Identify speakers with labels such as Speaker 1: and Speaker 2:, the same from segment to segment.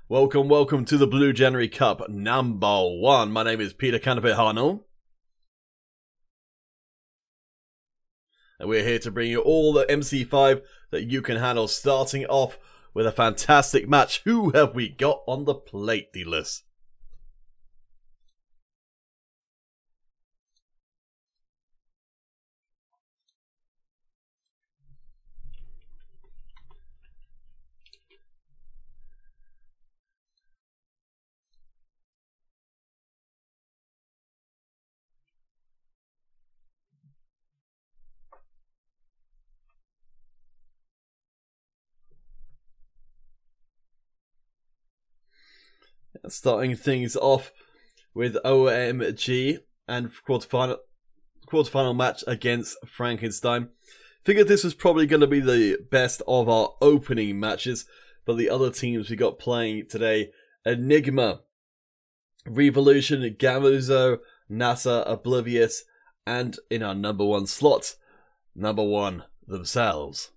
Speaker 1: Welcome to the Blue January Cup #1. My name is Peter Canopy Harnell. And we're here to bring you all the MC5 that you can handle, starting off with a fantastic match. Who have we got on the plate, dealers? Starting things off with OMG and quarterfinal match against Frankenstein. Figured this was probably going to be the best of our opening matches, but the other teams we got playing today: Enigma, Revolution, Gamuzo, NASA, Oblivious, and in our #1 slot, #1 themselves.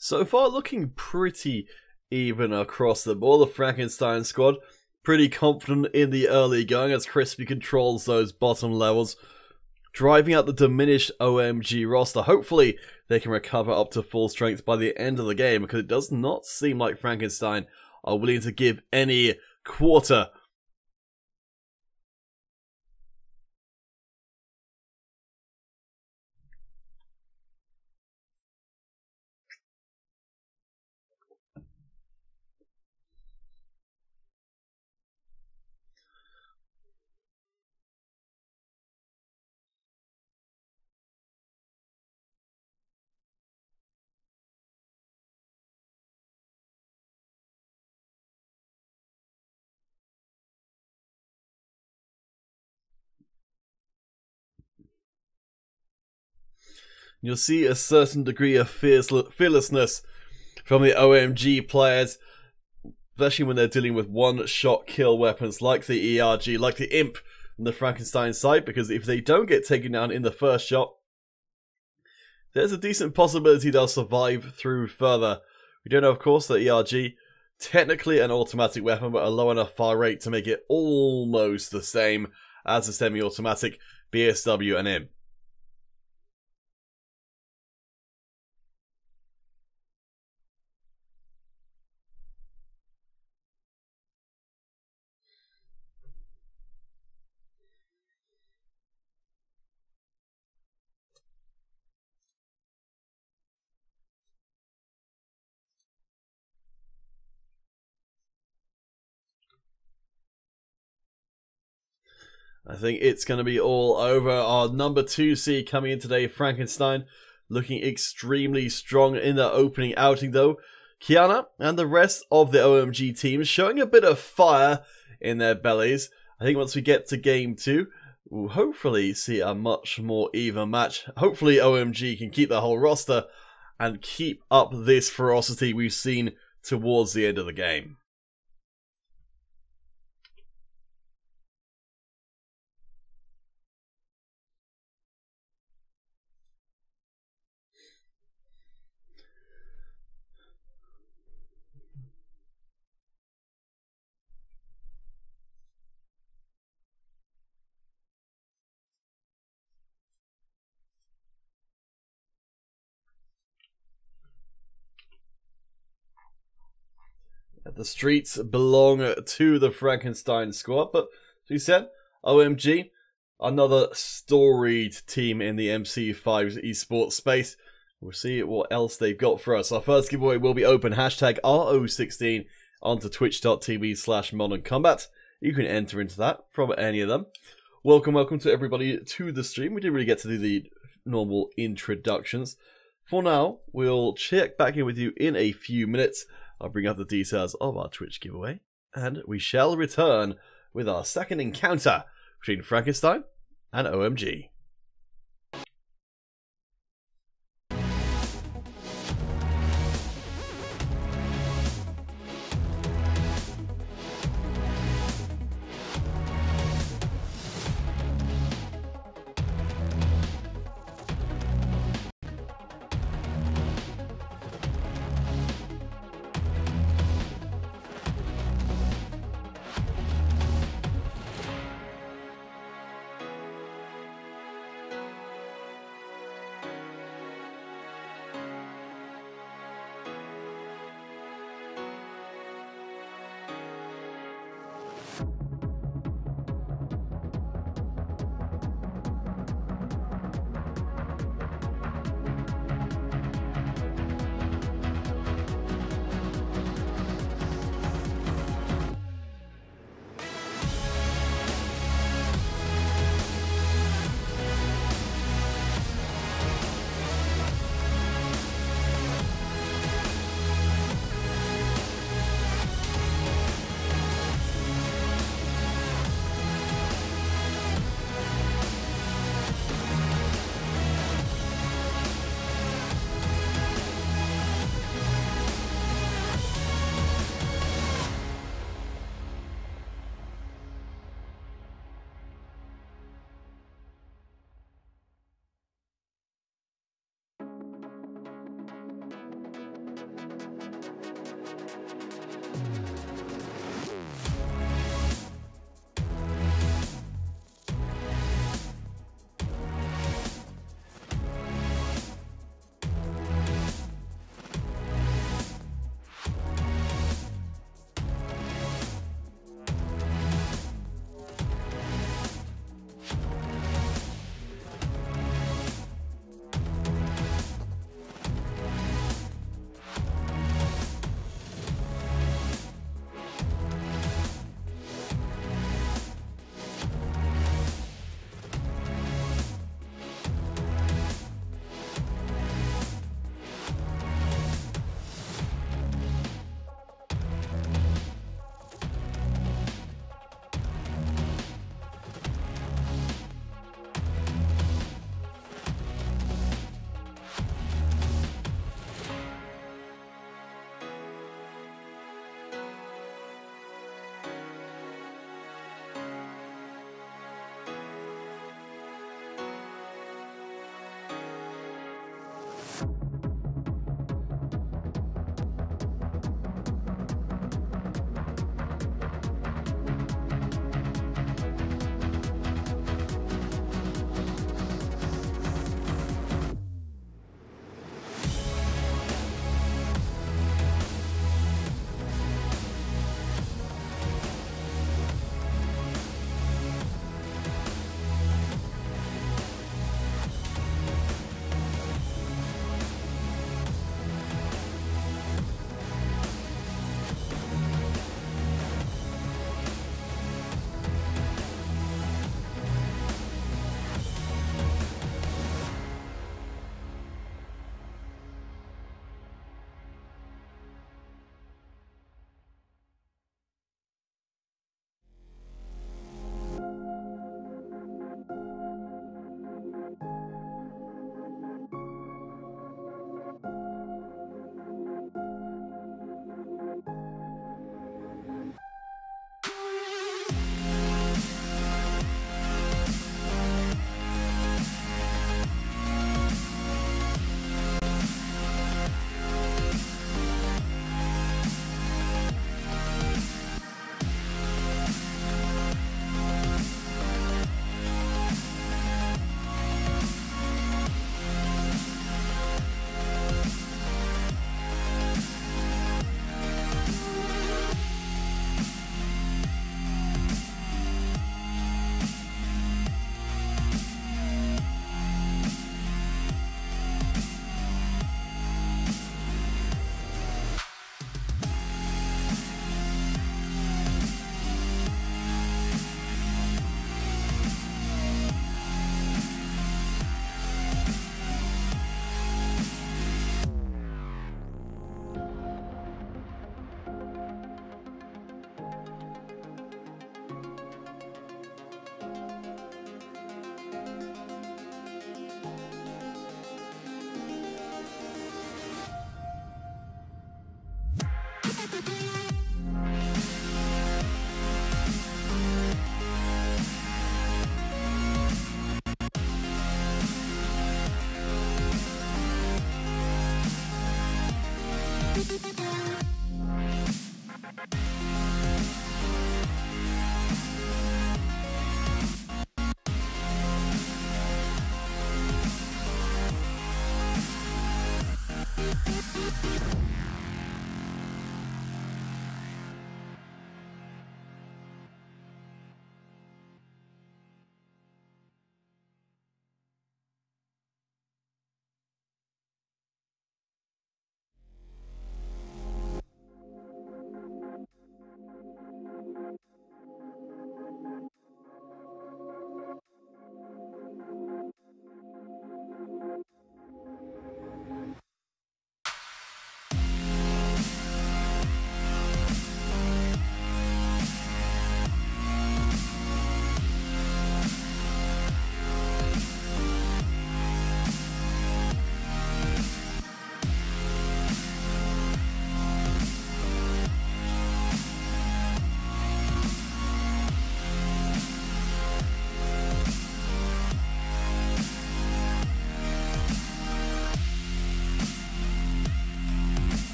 Speaker 1: So far, looking pretty even across the board. The Frankenstein squad, pretty confident in the early going as Crispy controls those bottom levels, driving out the diminished OMG roster. Hopefully, they can recover up to full strength by the end of the game, because it does not seem like Frankenstein are willing to give any quarter. You'll see a certain degree of fearlessness from the OMG players, especially when they're dealing with one-shot kill weapons like the ERG, like the Imp on the Frankenstein side, because if they don't get taken down in the first shot, there's a decent possibility they'll survive through further. We don't know, of course, that ERG, technically an automatic weapon, but a low enough fire rate to make it almost the same as a semi-automatic BSW and Imp. I think it's going to be all over. Our #2 seed coming in today, Frankenstein, looking extremely strong in the opening outing though. Kiana and the rest of the OMG teams showing a bit of fire in their bellies. I think once we get to game 2, we'll hopefully see a much more even match. Hopefully OMG can keep the whole roster and keep up this ferocity we've seen towards the end of the game. The streets belong to the Frankenstein squad, but as we said, OMG, another storied team in the MC5 esports space. We'll see what else they've got for us. Our first giveaway will be open, hashtag RO16 onto twitch.tv/modern you can enter into that from any of them. Welcome to everybody to the stream. We didn't really get to do the normal introductions. For now, we'll check back in with you in a few minutes. I'll bring up the details of our Twitch giveaway, and we shall return with our second encounter between Frankenstein and OMG.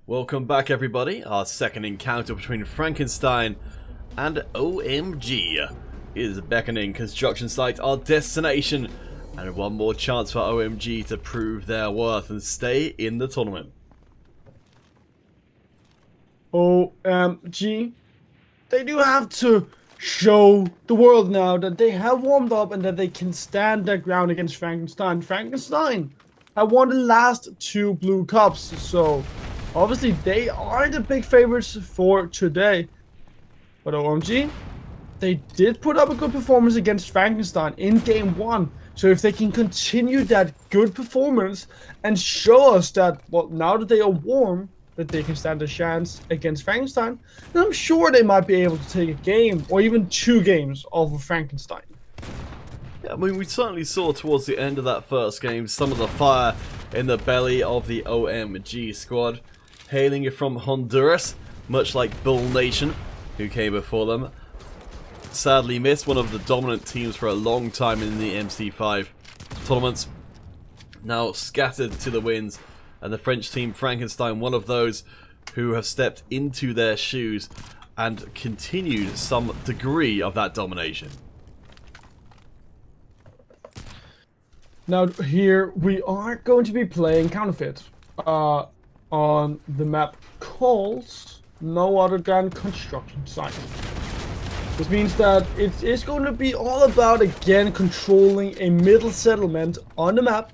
Speaker 1: Welcome back everybody. Our second encounter between Frankenstein and OMG is beckoning. Construction site, our destination, and one more chance for OMG to prove their worth and stay in the tournament.
Speaker 2: OMG, they do have to show the world now that they have warmed up and that they can stand their ground against Frankenstein. Frankenstein have won the last 2 Blue Cups, so obviously they are the big favorites for today. But OMG, they did put up a good performance against Frankenstein in game 1. So if they can continue that good performance and show us that, well, now that they are warm, that they can stand a chance against Frankenstein, then I'm sure they might be able to take a game or even 2 games off of Frankenstein.
Speaker 1: Yeah, I mean, we certainly saw towards the end of that first game some of the fire in the belly of the OMG squad, hailing from Honduras, much like Bull Nation, who came before them. Sadly missed, one of the dominant teams for a long time in the MC5 tournaments, now scattered to the winds, and the French team Frankenstein, one of those who have stepped into their shoes and continued some degree of that domination.
Speaker 2: Now here we are going to be playing Counterfeit on the map called no other than Construction Site. This means that it is going to be all about again controlling a middle settlement on the map.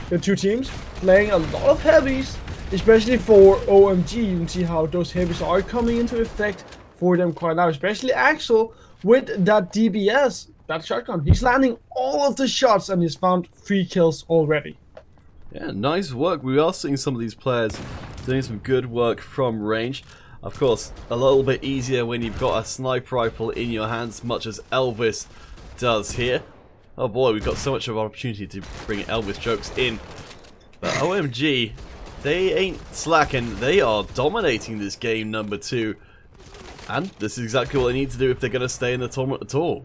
Speaker 2: The 2 teams playing a lot of heavies, especially for OMG. You can see how those heavies are coming into effect for them quite now, especially Axel with that DBS, that shotgun. He's landing all of the shots and he's found 3 kills already.
Speaker 1: Yeah, nice work. We are seeing some of these players doing some good work from range. Of course, a little bit easier when you've got a sniper rifle in your hands, much as Elvis does here. Oh boy, we've got so much of an opportunity to bring Elvis jokes in. But OMG, they ain't slacking. They are dominating this game number 2. And this is exactly what they need to do if they're going to stay in the tournament at all.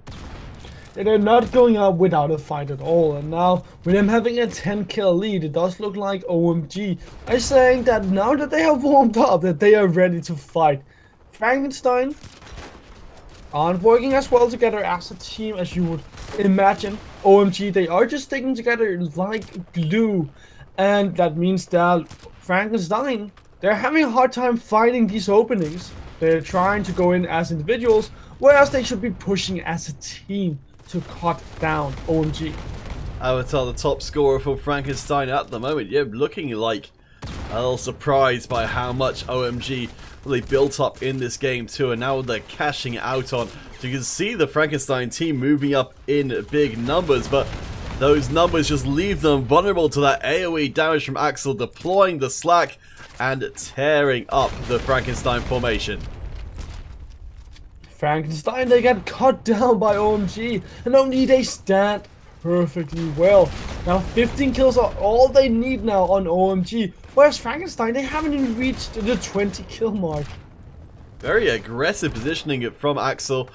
Speaker 2: They're not going out without a fight at all, and now with them having a 10 kill lead, it does look like OMG are saying that now that they have warmed up, that they are ready to fight. Frankenstein aren't working as well together as a team as you would imagine. OMG, they are just sticking together like glue, and that means that Frankenstein, they're having a hard time finding these openings. They're trying to go in as individuals, whereas they should be pushing as a team to cut down OMG.
Speaker 1: Avatar, the top scorer for Frankenstein at the moment. Yeah, looking like a little surprised by how much OMG really built up in this game too, and now they're cashing out on. So you can see the Frankenstein team moving up in big numbers, but those numbers just leave them vulnerable to that AoE damage from Axel, deploying the slack and tearing up the Frankenstein formation.
Speaker 2: Frankenstein, they get cut down by OMG, and OMG, they stand perfectly well. Now 15 kills are all they need now on OMG, whereas Frankenstein, they haven't even reached the 20 kill mark.
Speaker 1: Very aggressive positioning from Axel.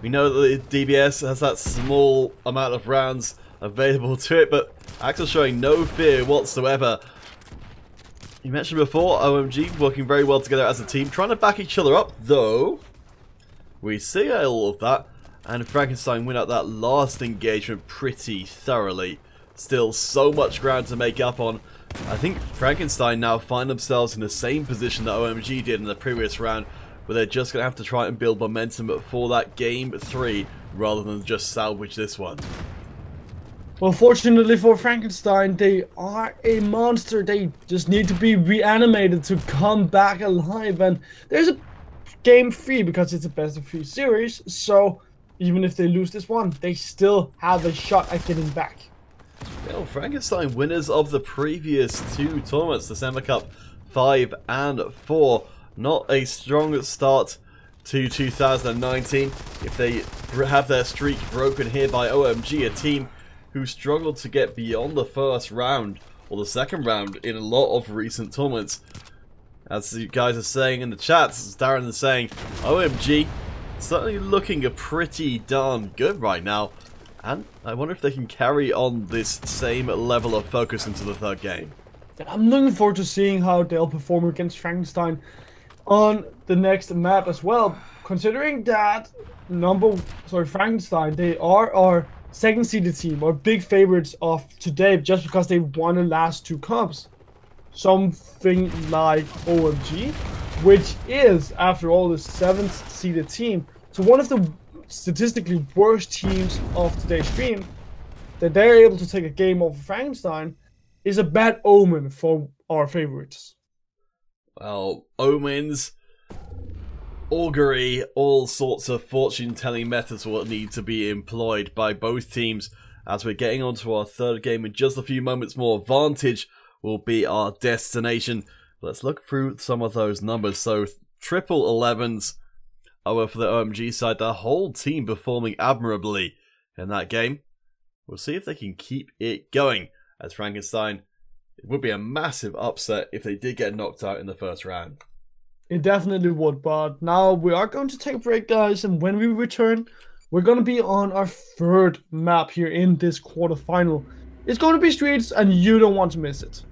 Speaker 1: We know that the DBS has that small amount of rounds available to it, but Axel showing no fear whatsoever. You mentioned before, OMG working very well together as a team, trying to back each other up, though we see all of that, and Frankenstein win out that last engagement pretty thoroughly. Still so much ground to make up on. I think Frankenstein now find themselves in the same position that OMG did in the previous round, where they're just going to have to try and build momentum for that game 3, rather than just salvage this one.
Speaker 2: Well, fortunately for Frankenstein, they are a monster. They just need to be reanimated to come back alive, and there's a game 3 because it's a best of 3 series, so even if they lose this one, they still have a shot at getting back.
Speaker 1: Well, Frankenstein winners of the previous 2 tournaments, December Cup 5 and 4. Not a strong start to 2019 if they have their streak broken here by OMG, a team who struggled to get beyond the first round or the second round in a lot of recent tournaments. As you guys are saying in the chats, as Darren is saying, OMG certainly looking pretty darn good right now. And I wonder if they can carry on this same level of focus into the third game.
Speaker 2: And I'm looking forward to seeing how they'll perform against Frankenstein on the next map as well. Considering that Frankenstein, they are our second seeded team, our big favorites of today, just because they won the last 2 cups. Something like OMG, which is, after all, the 7th seeded team. So one of the statistically worst teams of today's stream, that they're able to take a game over Frankenstein, is a bad omen for our favorites.
Speaker 1: Well, omens, augury, all sorts of fortune-telling methods will need to be employed by both teams as we're getting on to our third game in just a few moments more. Vantage will be our destination. Let's look through some of those numbers. So, triple 11s over for the OMG side. The whole team performing admirably in that game. We'll see if they can keep it going as Frankenstein. It would be a massive upset if they did get knocked out in the first round.
Speaker 2: It definitely would, but now we are going to take a break, guys, and when we return, we're going to be on our third map here in this quarterfinal. It's going to be streets, and you don't want to miss it.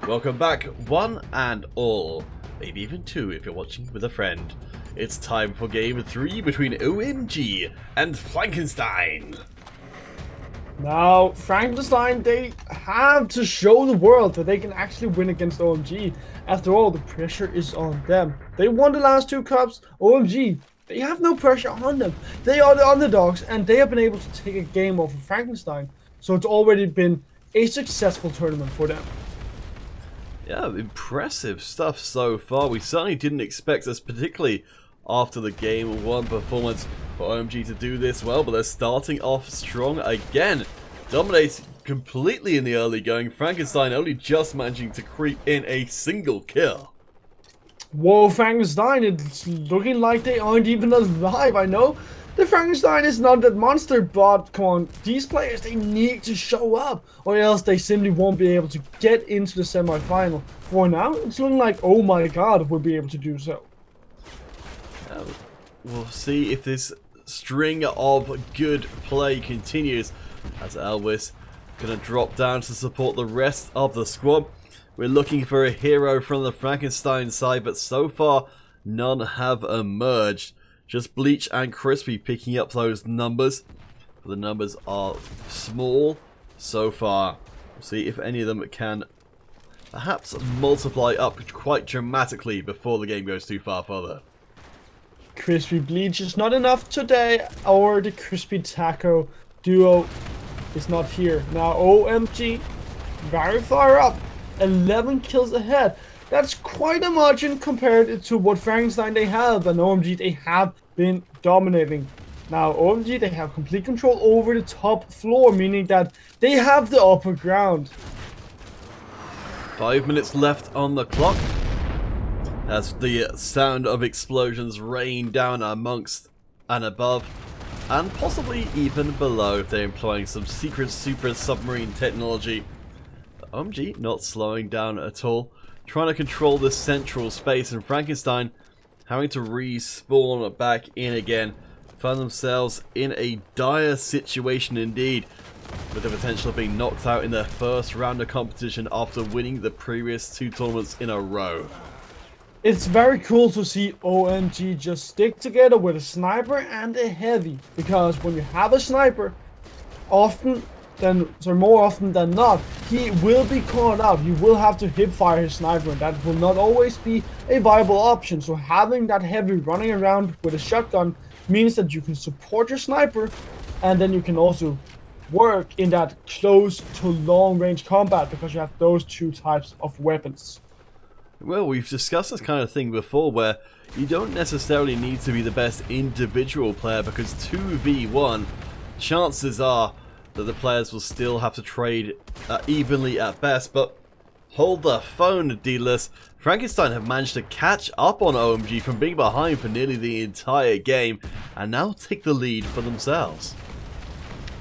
Speaker 1: Welcome back, one and all, maybe even two if you're watching with a friend. It's time for game 3 between OMG and Frankenstein.
Speaker 2: Now, Frankenstein, they have to show the world that they can actually win against OMG. After all, the pressure is on them. They won the last 2 cups. OMG, they have no pressure on them. They are the underdogs, and they have been able to take a game over Frankenstein. So it's already been a successful tournament for them.
Speaker 1: Yeah, impressive stuff so far. We certainly didn't expect this, particularly after the game 1 performance, for OMG to do this well, but they're starting off strong again. Dominates completely in the early going. Frankenstein only just managing to creep in a single kill.
Speaker 2: Whoa, Frankenstein, it's looking like they aren't even alive. I know the Frankenstein is not that monster, but come on, these players, they need to show up, or else they simply won't be able to get into the semi-final. For now, it's looking like, oh my god, we'll be able to do so.
Speaker 1: We'll see if this string of good play continues, as Elvis gonna drop down to support the rest of the squad. We're looking for a hero from the Frankenstein side, but so far none have emerged. Just Bleach and Crispy picking up those numbers. The numbers are small so far. We'll see if any of them can perhaps multiply up quite dramatically before the game goes too far further.
Speaker 2: Crispy Bleach is not enough today, or the Crispy Taco duo is not here. Now OMG, very far up, 11 kills ahead. That's quite a margin compared to what Frankenstein they have, and OMG they have been dominating. Now OMG they have complete control over the top floor, meaning that they have the upper ground.
Speaker 1: 5 minutes left on the clock, as the sound of explosions rain down amongst and above, and possibly even below if they're employing some secret super submarine technology. OMG not slowing down at all, trying to control this central space, and Frankenstein having to respawn back in again. Find themselves in a dire situation indeed, with the potential of being knocked out in their first round of competition after winning the previous 2 tournaments in a row.
Speaker 2: It's very cool to see OMG just stick together with a sniper and a heavy, because when you have a sniper, more often than not, he will be caught out. You will have to hip fire his sniper, and that will not always be a viable option. So having that heavy running around with a shotgun means that you can support your sniper, and then you can also work in that close to long range combat, because you have those 2 types of weapons.
Speaker 1: Well, we've discussed this kind of thing before, where you don't necessarily need to be the best individual player, because 2v1, chances are that the players will still have to trade evenly at best. But hold the phone, dealers. Frankenstein have managed to catch up on OMG from being behind for nearly the entire game, and now take the lead for themselves.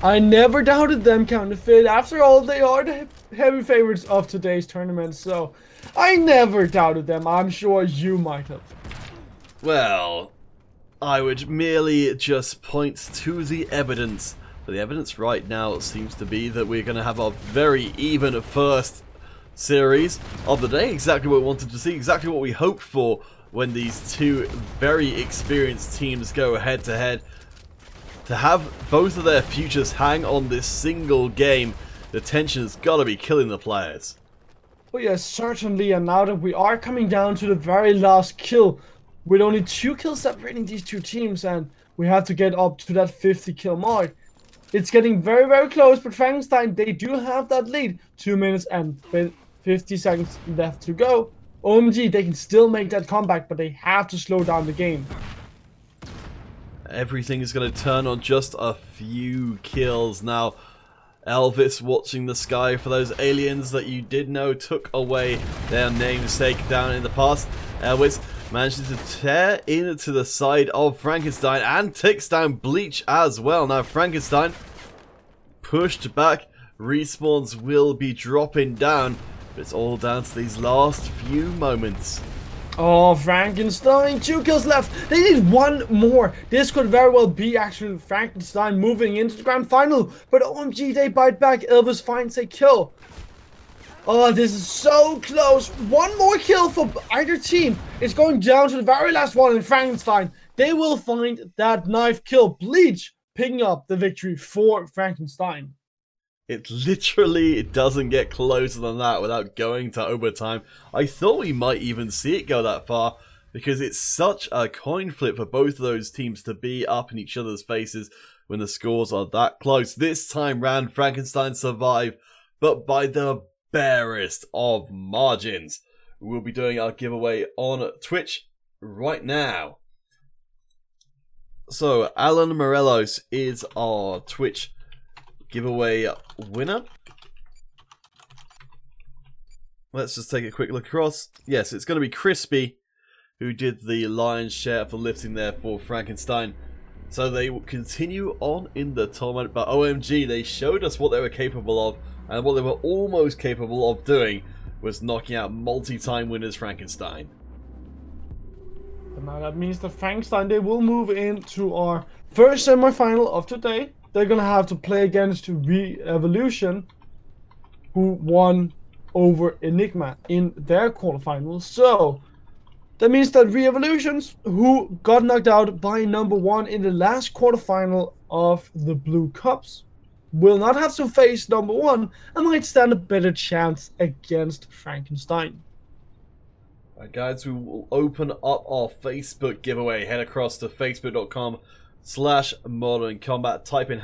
Speaker 2: I never doubted them, Counterfeit. After all, they are the heavy favorites of today's tournament, so I never doubted them. I'm sure you might have.
Speaker 1: Well, I would merely just point to the evidence. But the evidence right now seems to be that we're going to have a very even first series of the day. Exactly what we wanted to see, exactly what we hoped for when these 2 very experienced teams go head to head. To have both of their futures hang on this single game, the tension has got to be killing the players.
Speaker 2: Oh yes, certainly, and now that we are coming down to the very last kill, with only 2 kills separating these 2 teams, and we have to get up to that 50 kill mark. It's getting very, very close, but Frankenstein, they do have that lead. 2 minutes and 50 seconds left to go. OMG, they can still make that comeback, but they have to slow down the game.
Speaker 1: Everything is going to turn on just a few kills now. Elvis watching the sky for those aliens that you did know took away their namesake down in the past. Elvis manages to tear into the side of Frankenstein and takes down Bleach as well. Now Frankenstein pushed back. Respawns will be dropping down. But it's all down to these last few moments.
Speaker 2: Oh, Frankenstein, 2 kills left. They need 1 more. This could very well be actually Frankenstein moving into the grand final. But OMG, they bite back. Elvis finds a kill. Oh, this is so close. One more kill for either team. It's going down to the very last one in Frankenstein. They will find that knife kill. Bleach picking up the victory for Frankenstein.
Speaker 1: It literally doesn't get closer than that without going to overtime. I thought we might even see it go that far because it's such a coin flip for both of those teams to be up in each other's faces when the scores are that close. This time round, Frankenstein survived, but by the barest of margins. We'll be doing our giveaway on Twitch right now. So, Alan Morelos is our Twitch giveaway winner. Let's just take a quick look across. Yes, it's going to be Crispy who did the lion's share for lifting there for Frankenstein. So they will continue on in the tournament, but OMG, they showed us what they were capable of, and what they were almost capable of doing was knocking out multi-time winners Frankenstein.
Speaker 2: And now that means that Frankenstein, they will move into our first semi-final of today. They're gonna have to play against Re-Evolution, who won over Enigma in their quarterfinals. So that means that Re-Evolutions, who got knocked out by number 1 in the last quarterfinal of the Blue Cups, will not have to face number 1 and might stand a better chance against Frankenstein.
Speaker 1: Alright guys, we will open up our Facebook giveaway. Head across to facebook.com/Modern Combat. Type in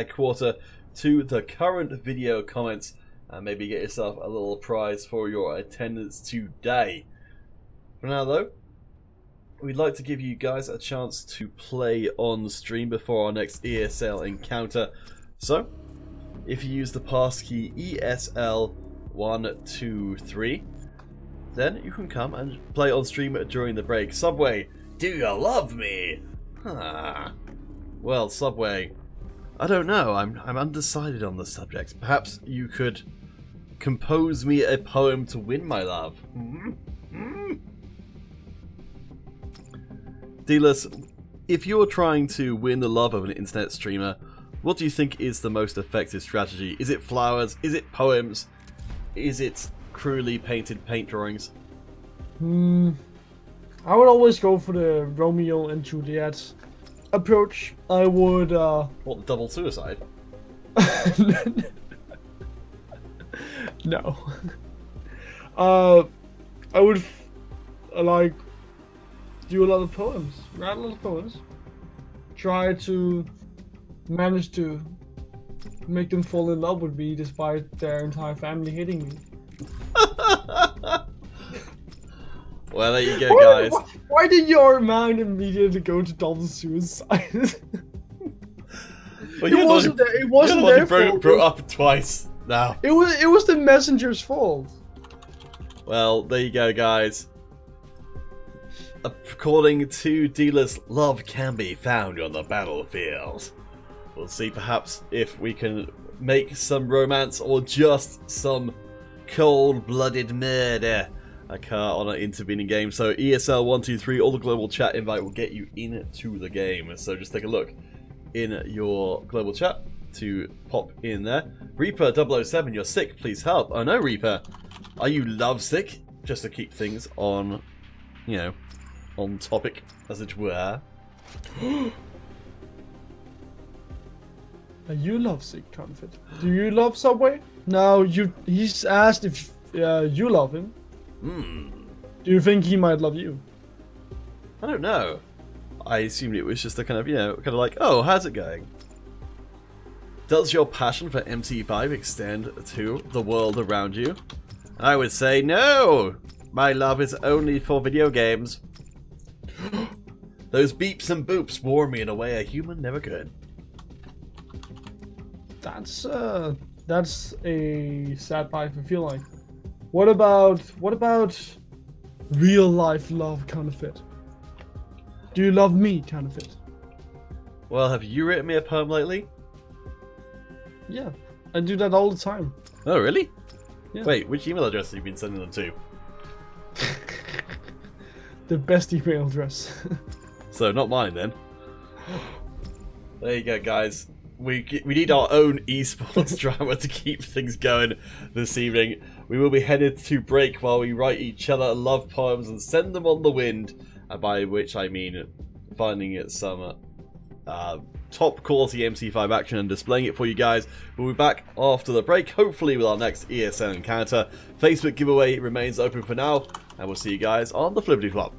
Speaker 1: #quarter to the current video comments and maybe get yourself a little prize for your attendance today. For now though, we'd like to give you guys a chance to play on stream before our next ESL encounter. So, if you use the passkey ESL123, then you can come and play on stream during the break. Subway, do you love me? Huh. Well, Subway, I don't know. I'm undecided on the subject. Perhaps you could compose me a poem to win my love. Dealers, if you're trying to win the love of an internet streamer, what do you think is the most effective strategy? Is it flowers? Is it poems? Is it cruelly painted paint drawings?
Speaker 2: I would always go for the Romeo and Juliet approach. I would
Speaker 1: What, the double suicide?
Speaker 2: No. I would like do a lot of poems, write a lot of poems, try to manage to make them fall in love with me despite their entire family hating me.
Speaker 1: Well, there you go, guys.
Speaker 2: Why did your mind immediately go to double suicide?
Speaker 1: Well,
Speaker 2: It wasn't their fault.
Speaker 1: Brought up twice now.
Speaker 2: It was the messenger's fault.
Speaker 1: Well, there you go, guys. According to dealers, love can be found on the battlefield. We'll see perhaps if we can make some romance or just some cold-blooded murder occur on an intervening game. So ESL123, all the global chat invite will get you into the game. So just take a look in your global chat to pop in there. Reaper007, you're sick, please help. Oh no, Reaper. Are you lovesick? Just to keep things on, you know, on topic, as it were.
Speaker 2: Are you lovesick, Confit? Do you love Subway? No, he's asked if you love him. Do you think he might love you?
Speaker 1: I don't know. I assumed it was just a kind of, you know, kind of like, oh, how's it going? Does your passion for MT5 extend to the world around you? I would say no! My love is only for video games. Those beeps and boops warm me in a way a human never could.
Speaker 2: That's a sad life, I feel like. What about real life love, Counterfeit? Do you love me, Counterfeit?
Speaker 1: Well, have you written me a poem lately?
Speaker 2: Yeah, I do that all the time.
Speaker 1: Oh, really?
Speaker 2: Yeah.
Speaker 1: Wait, which email address have you been sending them to?
Speaker 2: The best email address.
Speaker 1: So, not mine then. There you go, guys. we need our own esports drama to keep things going this evening. We will be headed to break while we write each other love poems and send them on the wind, by which I mean finding it some top quality MC5 action and displaying it for you guys. We'll be back after the break, hopefully with our next ESN encounter. Facebook giveaway remains open for now, and we'll see you guys on the Flippity Flop.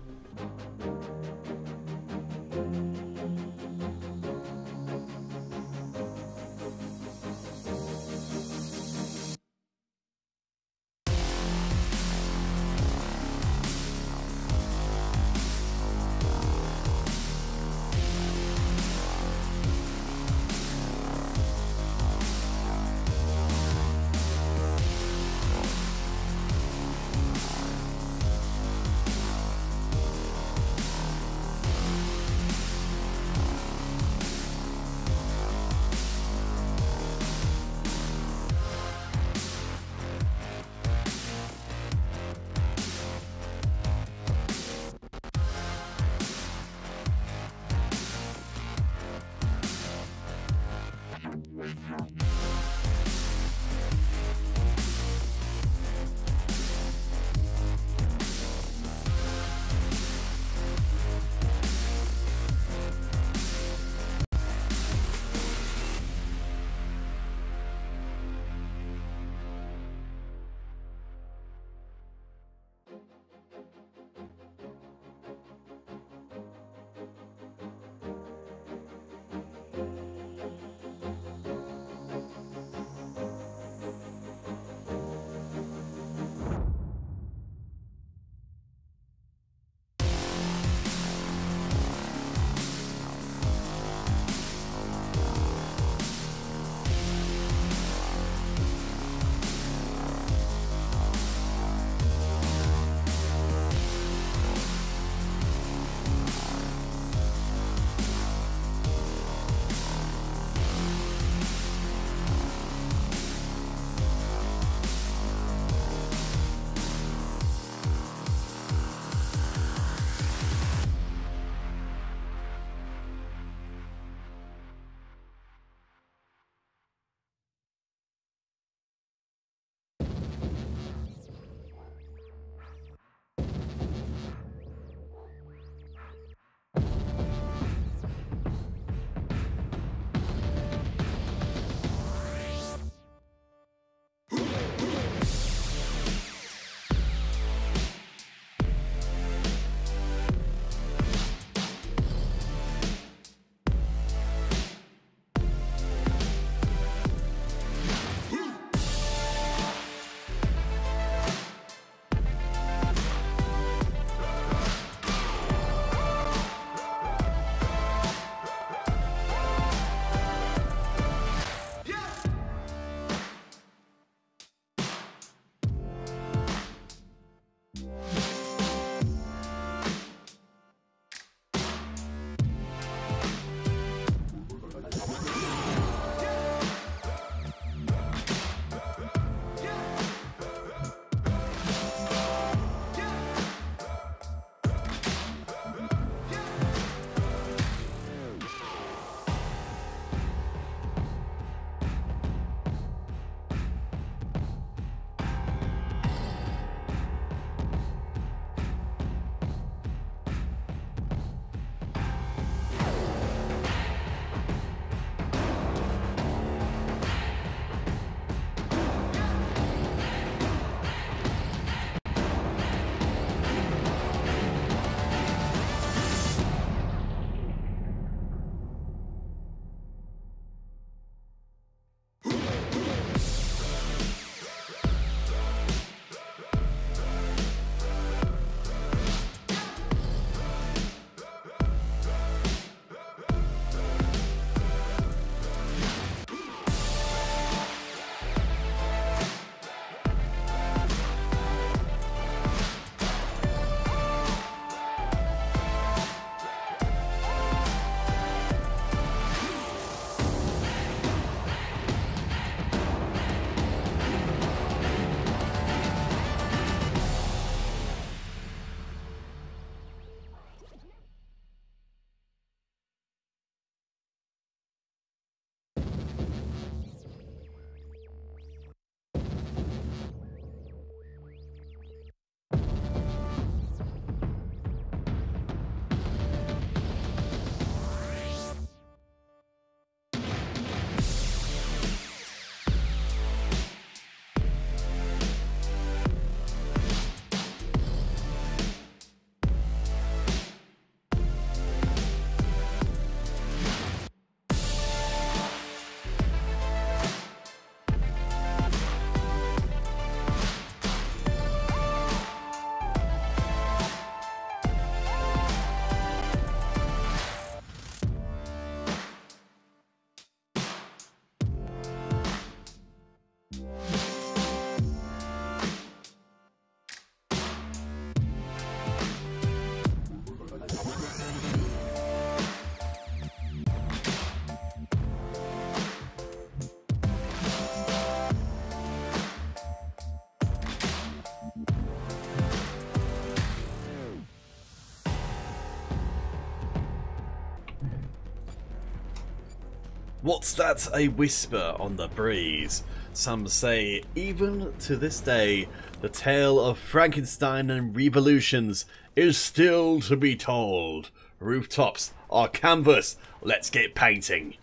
Speaker 1: What's that a whisper on the breeze? Some say, even to this day, the tale of Frankenstein and revolutions is still to be told. Rooftops are canvas, let's get painting.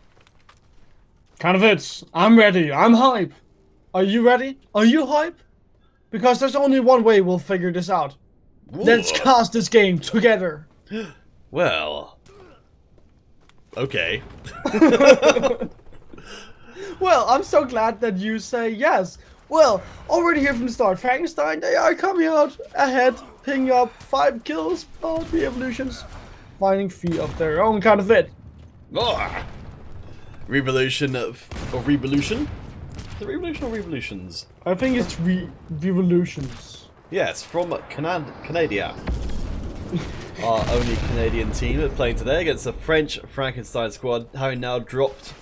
Speaker 2: Kind of it. I'm ready. I'm hype. Are you ready? Are you hype? Because there's only one way we'll figure this out.
Speaker 1: Whoa.
Speaker 2: Let's cast this game together.
Speaker 1: Well, okay.
Speaker 2: Well, I'm so glad that you say yes. Well, already here from the start, Frankenstein, they are coming out ahead, picking up 5 kills, but the evolutions finding 3 of their own. Kind of it.
Speaker 1: Oh. Revolution or revolution? The revolution or revolutions?
Speaker 2: I think it's revolutions.
Speaker 1: Yes, from Canada. Our only Canadian team is playing today against the French Frankenstein squad, having now dropped.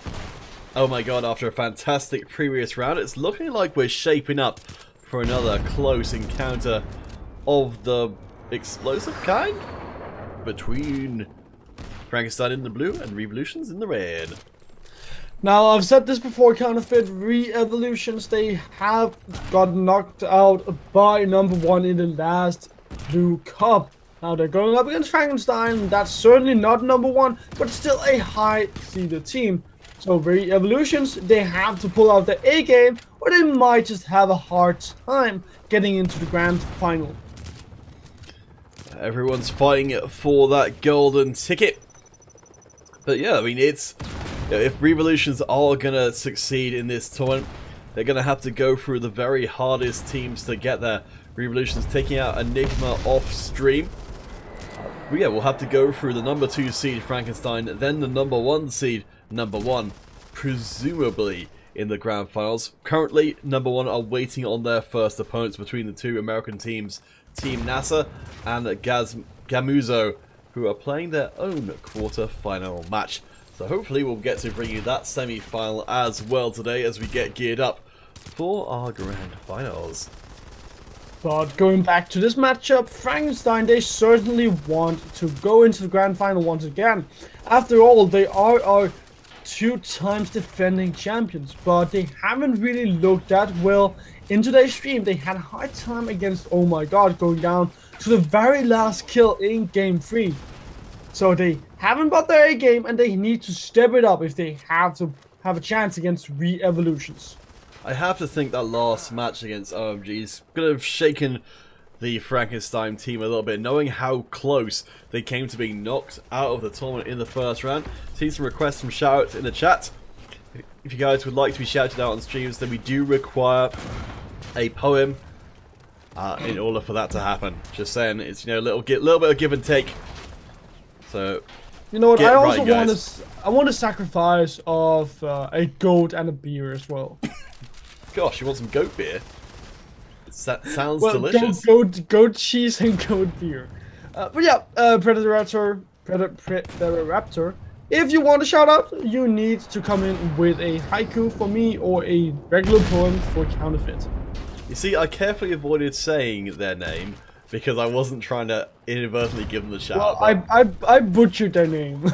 Speaker 1: Oh my god, after a fantastic previous round, it's looking like we're shaping up for another close encounter of the explosive kind between Frankenstein in the blue and Revolutions in the red.
Speaker 2: Now, I've said this before, counterfeit re-evolutions, they have got knocked out by #1 in the last Blue Cup. Now they're going up against Frankenstein, that's certainly not #1, but still a high-seeded team. So re-evolutions, they have to pull out the A game, or they might just have a hard time getting into the grand final.
Speaker 1: Everyone's fighting for that golden ticket. But yeah, I mean, it's... if Revolutions are going to succeed in this tournament, they're going to have to go through the very hardest teams to get there. Revolutions taking out Enigma off stream. But yeah, we'll have to go through the #2 seed Frankenstein, then the #1 seed #1, presumably in the grand finals. Currently, #1 are waiting on their first opponents between the two American teams, Team NASA and Gamuzo, who are playing their own quarter-final match. So hopefully we'll get to bring you that semi-final as well today as we get geared up for our grand finals.
Speaker 2: But going back to this matchup, Frankenstein, they certainly want to go into the grand final once again. After all, they are our 2 times defending champions, but they haven't really looked that well in today's stream. They had a hard time against, oh my god, going down to the very last kill in game 3. So they haven't got their A game, and they need to step it up if they have to have a chance against re-evolutions.
Speaker 1: I have to think that last match against OMG's could have shaken the Frankenstein team a little bit, knowing how close they came to being knocked out of the tournament in the first round. Seen some requests, some shoutouts in the chat. If you guys would like to be shouted out on streams, then we do require a poem in order for that to happen. Just saying, it's, you know, a little bit of give and take. So,
Speaker 2: you know what? I also
Speaker 1: right,
Speaker 2: want a sacrifice of a goat and a beer as well.
Speaker 1: Gosh, you want some goat beer? That sounds
Speaker 2: well,
Speaker 1: delicious.
Speaker 2: Goat cheese and goat beer. But yeah, Predator Raptor. If you want a shout out, you need to come in with a haiku for me or a regular poem for counterfeit.
Speaker 1: You see, I carefully avoided saying their name because I wasn't trying to inadvertently give them the shout out.
Speaker 2: Well, I butchered their name.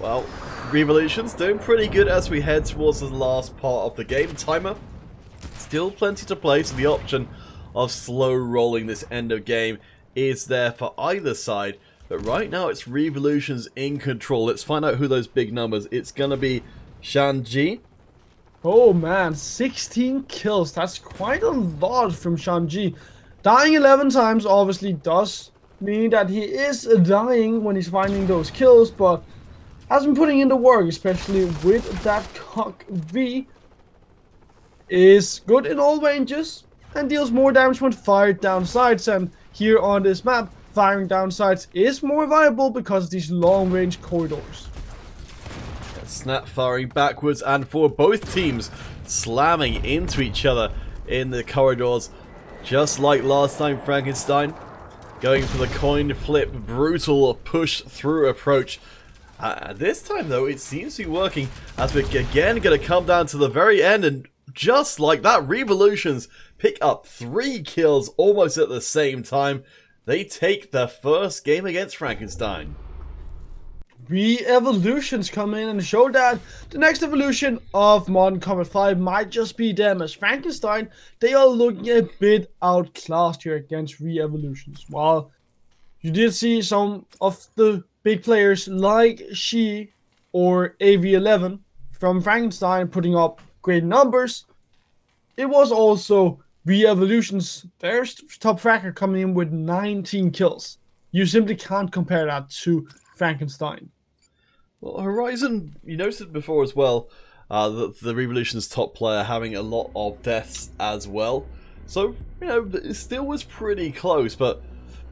Speaker 1: Well, Revolution's doing pretty good as we head towards the last part of the game. Timer, still plenty to play, so the option of slow rolling this end of game is there for either side. But right now it's Revolution's in control. Let's find out who those big numbers. It's gonna be Shanji.
Speaker 2: Oh man, 16 kills. That's quite a lot from Shanji. Dying 11 times obviously does mean that he is dying when he's finding those kills, but has been putting in the work, especially with that cock V. Is good in all ranges and deals more damage when fired down sights. And here on this map, firing down sights is more viable because of these long range corridors.
Speaker 1: Snap firing backwards, and for both teams slamming into each other in the corridors, just like last time. Frankenstein going for the coin flip, brutal push through approach. This time though, it seems to be working as we're again going to come down to the very end, and just like that, Revolutions pick up 3 kills almost at the same time. They take their first game against Frankenstein.
Speaker 2: re-evolutions come in and show that the next evolution of Modern Combat 5 might just be them, as Frankenstein, they are looking a bit outclassed here against re-evolutions. While you did see some of the big players like She or AV11 from Frankenstein putting up great numbers, it was also re-evolution's first top fracker coming in with 19 kills. You simply can't compare that to Frankenstein.
Speaker 1: Well, Horizon, you noticed before as well, that the Revolution's top player having a lot of deaths as well. So, you know, it still was pretty close, but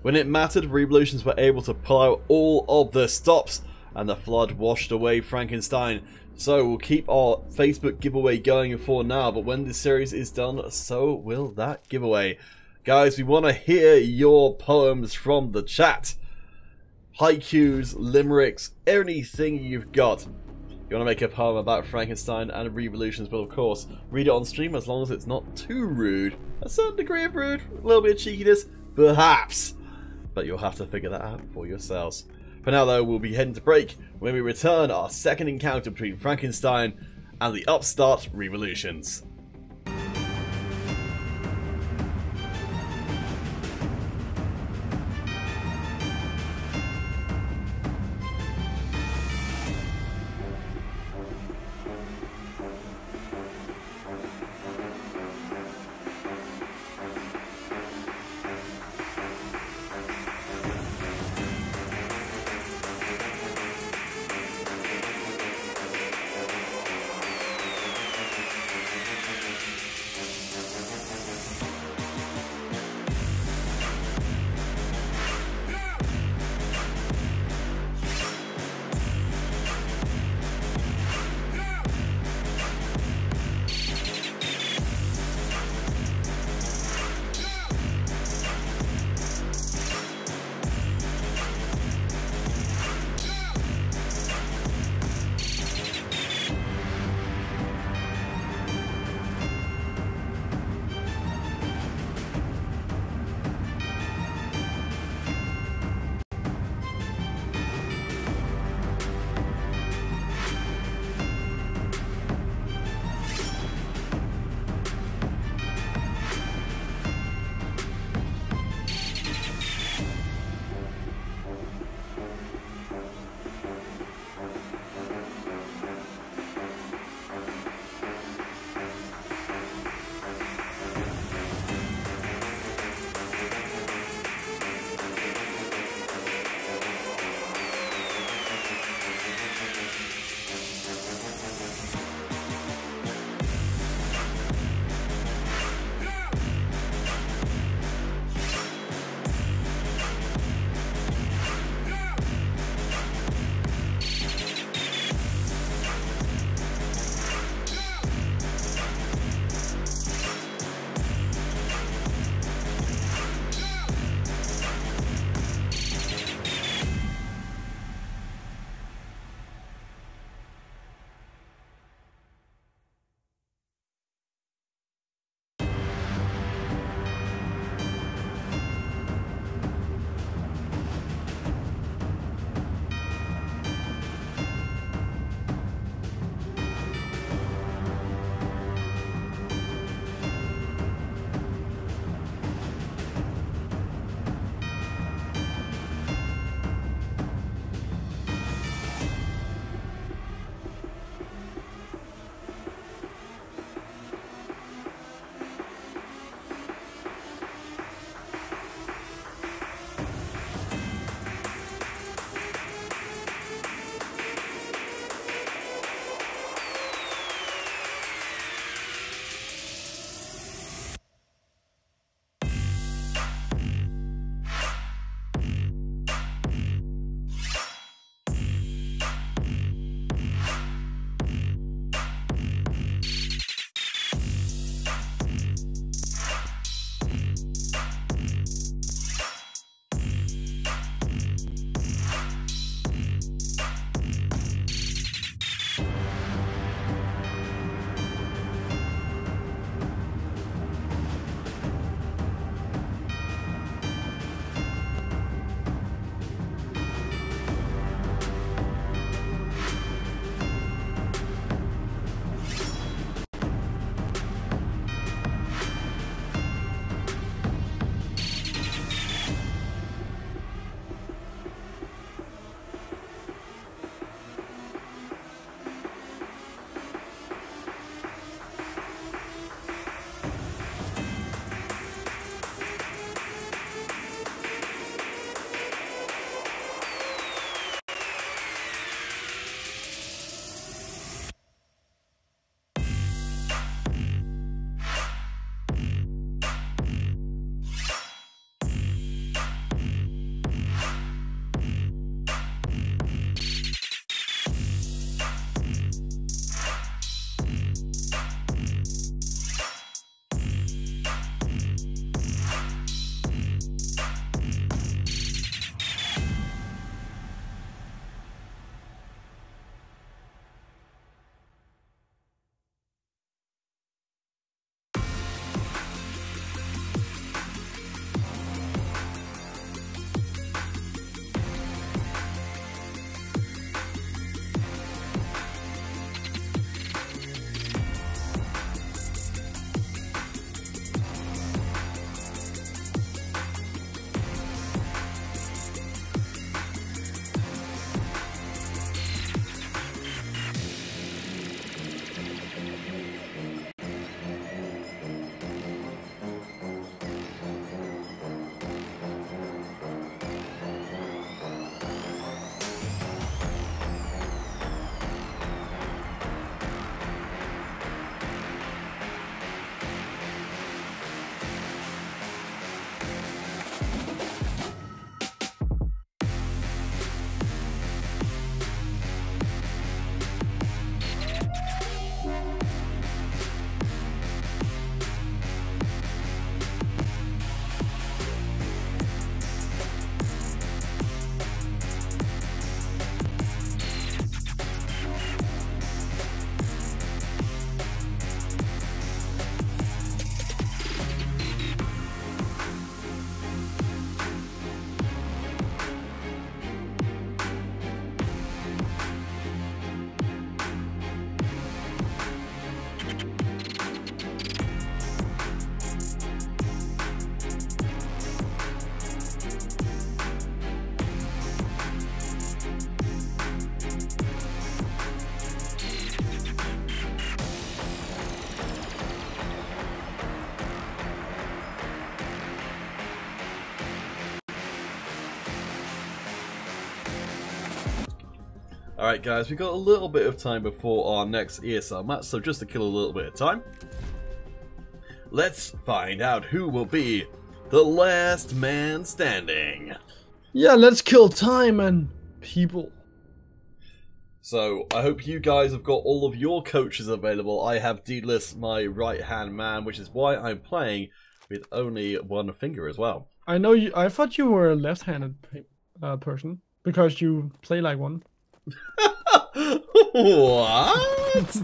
Speaker 1: when it mattered, Revolutions were able to pull out all of the stops, and the flood washed away Frankenstein. So we'll keep our Facebook giveaway going for now, but when this series is done, so will that giveaway. Guys, we want to hear your poems from the chat. Haikus, limericks, anything you've got. You want to make a poem about Frankenstein and Revolutions, but of course, read it on stream as long as it's not too rude. A certain degree of rude, a little bit of cheekiness, perhaps. But you'll have to figure that out for yourselves. For now though, we'll be heading to break when we return our second encounter between Frankenstein and the upstart Revolutions. Alright guys, we've got a little bit of time before our next ESL match, so just to kill a little bit of time, let's find out who will be the last man standing.
Speaker 2: Yeah, let's kill time and people.
Speaker 1: So, I hope you guys have got all of your coaches available. I have Deedless, my right-hand man, which is why I'm playing with only one finger as well.
Speaker 2: I know you. I thought you were a left-handed person because you play like one.
Speaker 1: What?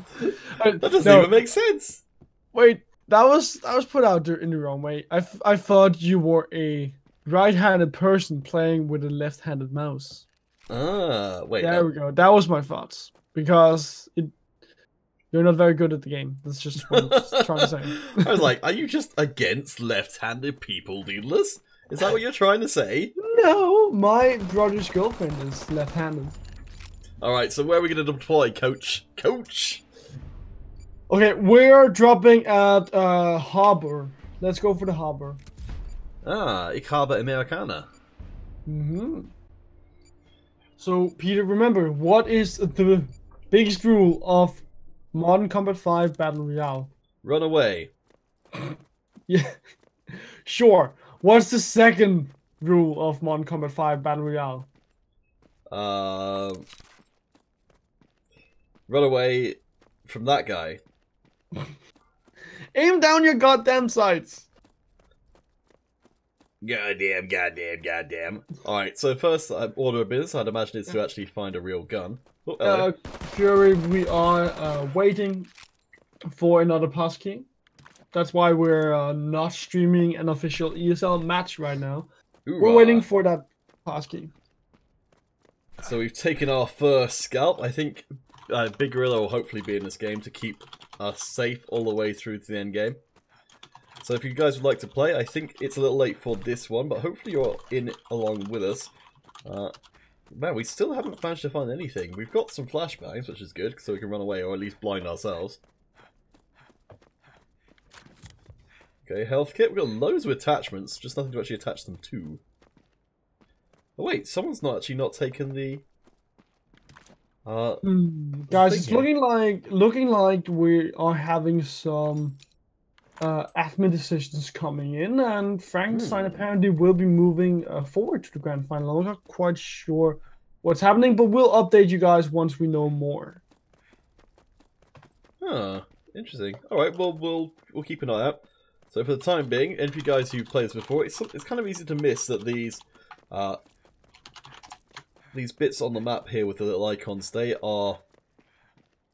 Speaker 1: That doesn't even make sense.
Speaker 2: Wait, that was put out in the wrong way. I thought you were a right-handed person playing with a left-handed mouse.
Speaker 1: Ah, wait.
Speaker 2: There we go. That was my thoughts because you're not very good at the game. That's just what I'm just trying to say.
Speaker 1: I was like, are you just against left-handed people, Deedless? Is that what you're trying to say?
Speaker 2: No, my brother's girlfriend is left-handed.
Speaker 1: Alright, so where are we going to deploy, Coach? Coach!
Speaker 2: Okay, we're dropping at harbor. Let's go for the harbor.
Speaker 1: Ah, ich habe Americana.
Speaker 2: So, Peter, remember, what is the biggest rule of Modern Combat 5 Battle Royale?
Speaker 1: Run away.
Speaker 2: Yeah, sure. What's the second rule of Modern Combat 5 Battle Royale?
Speaker 1: Run away from that guy.
Speaker 2: Aim down your goddamn sights.
Speaker 1: Goddamn. Alright, so first order of business, I'd imagine, is to actually find a real gun. Oh,
Speaker 2: Fury, we are waiting for another passkey. That's why we're not streaming an official ESL match right now.
Speaker 1: Hoorah.
Speaker 2: We're waiting for that passkey.
Speaker 1: So we've taken our first scalp. I think Big Gorilla will hopefully be in this game to keep us safe all the way through to the end game. So if you guys would like to play, I think it's a little late for this one, but hopefully you're in along with us. Man, we still haven't managed to find anything. We've got some flashbangs, which is good, so we can run away or at least blind ourselves. Okay, health kit. We've got loads of attachments, just nothing to actually attach them to. Oh wait, someone's actually not taken the...
Speaker 2: Guys, it's looking like we are having some admin decisions coming in, and Frankenstein apparently will be moving forward to the grand final. I'm not quite sure what's happening, but we'll update you guys once we know more.
Speaker 1: Huh, interesting. Alright, well, we'll keep an eye out. So for the time being, and for you guys who've played this before, it's kind of easy to miss that these bits on the map here with the little icons, they are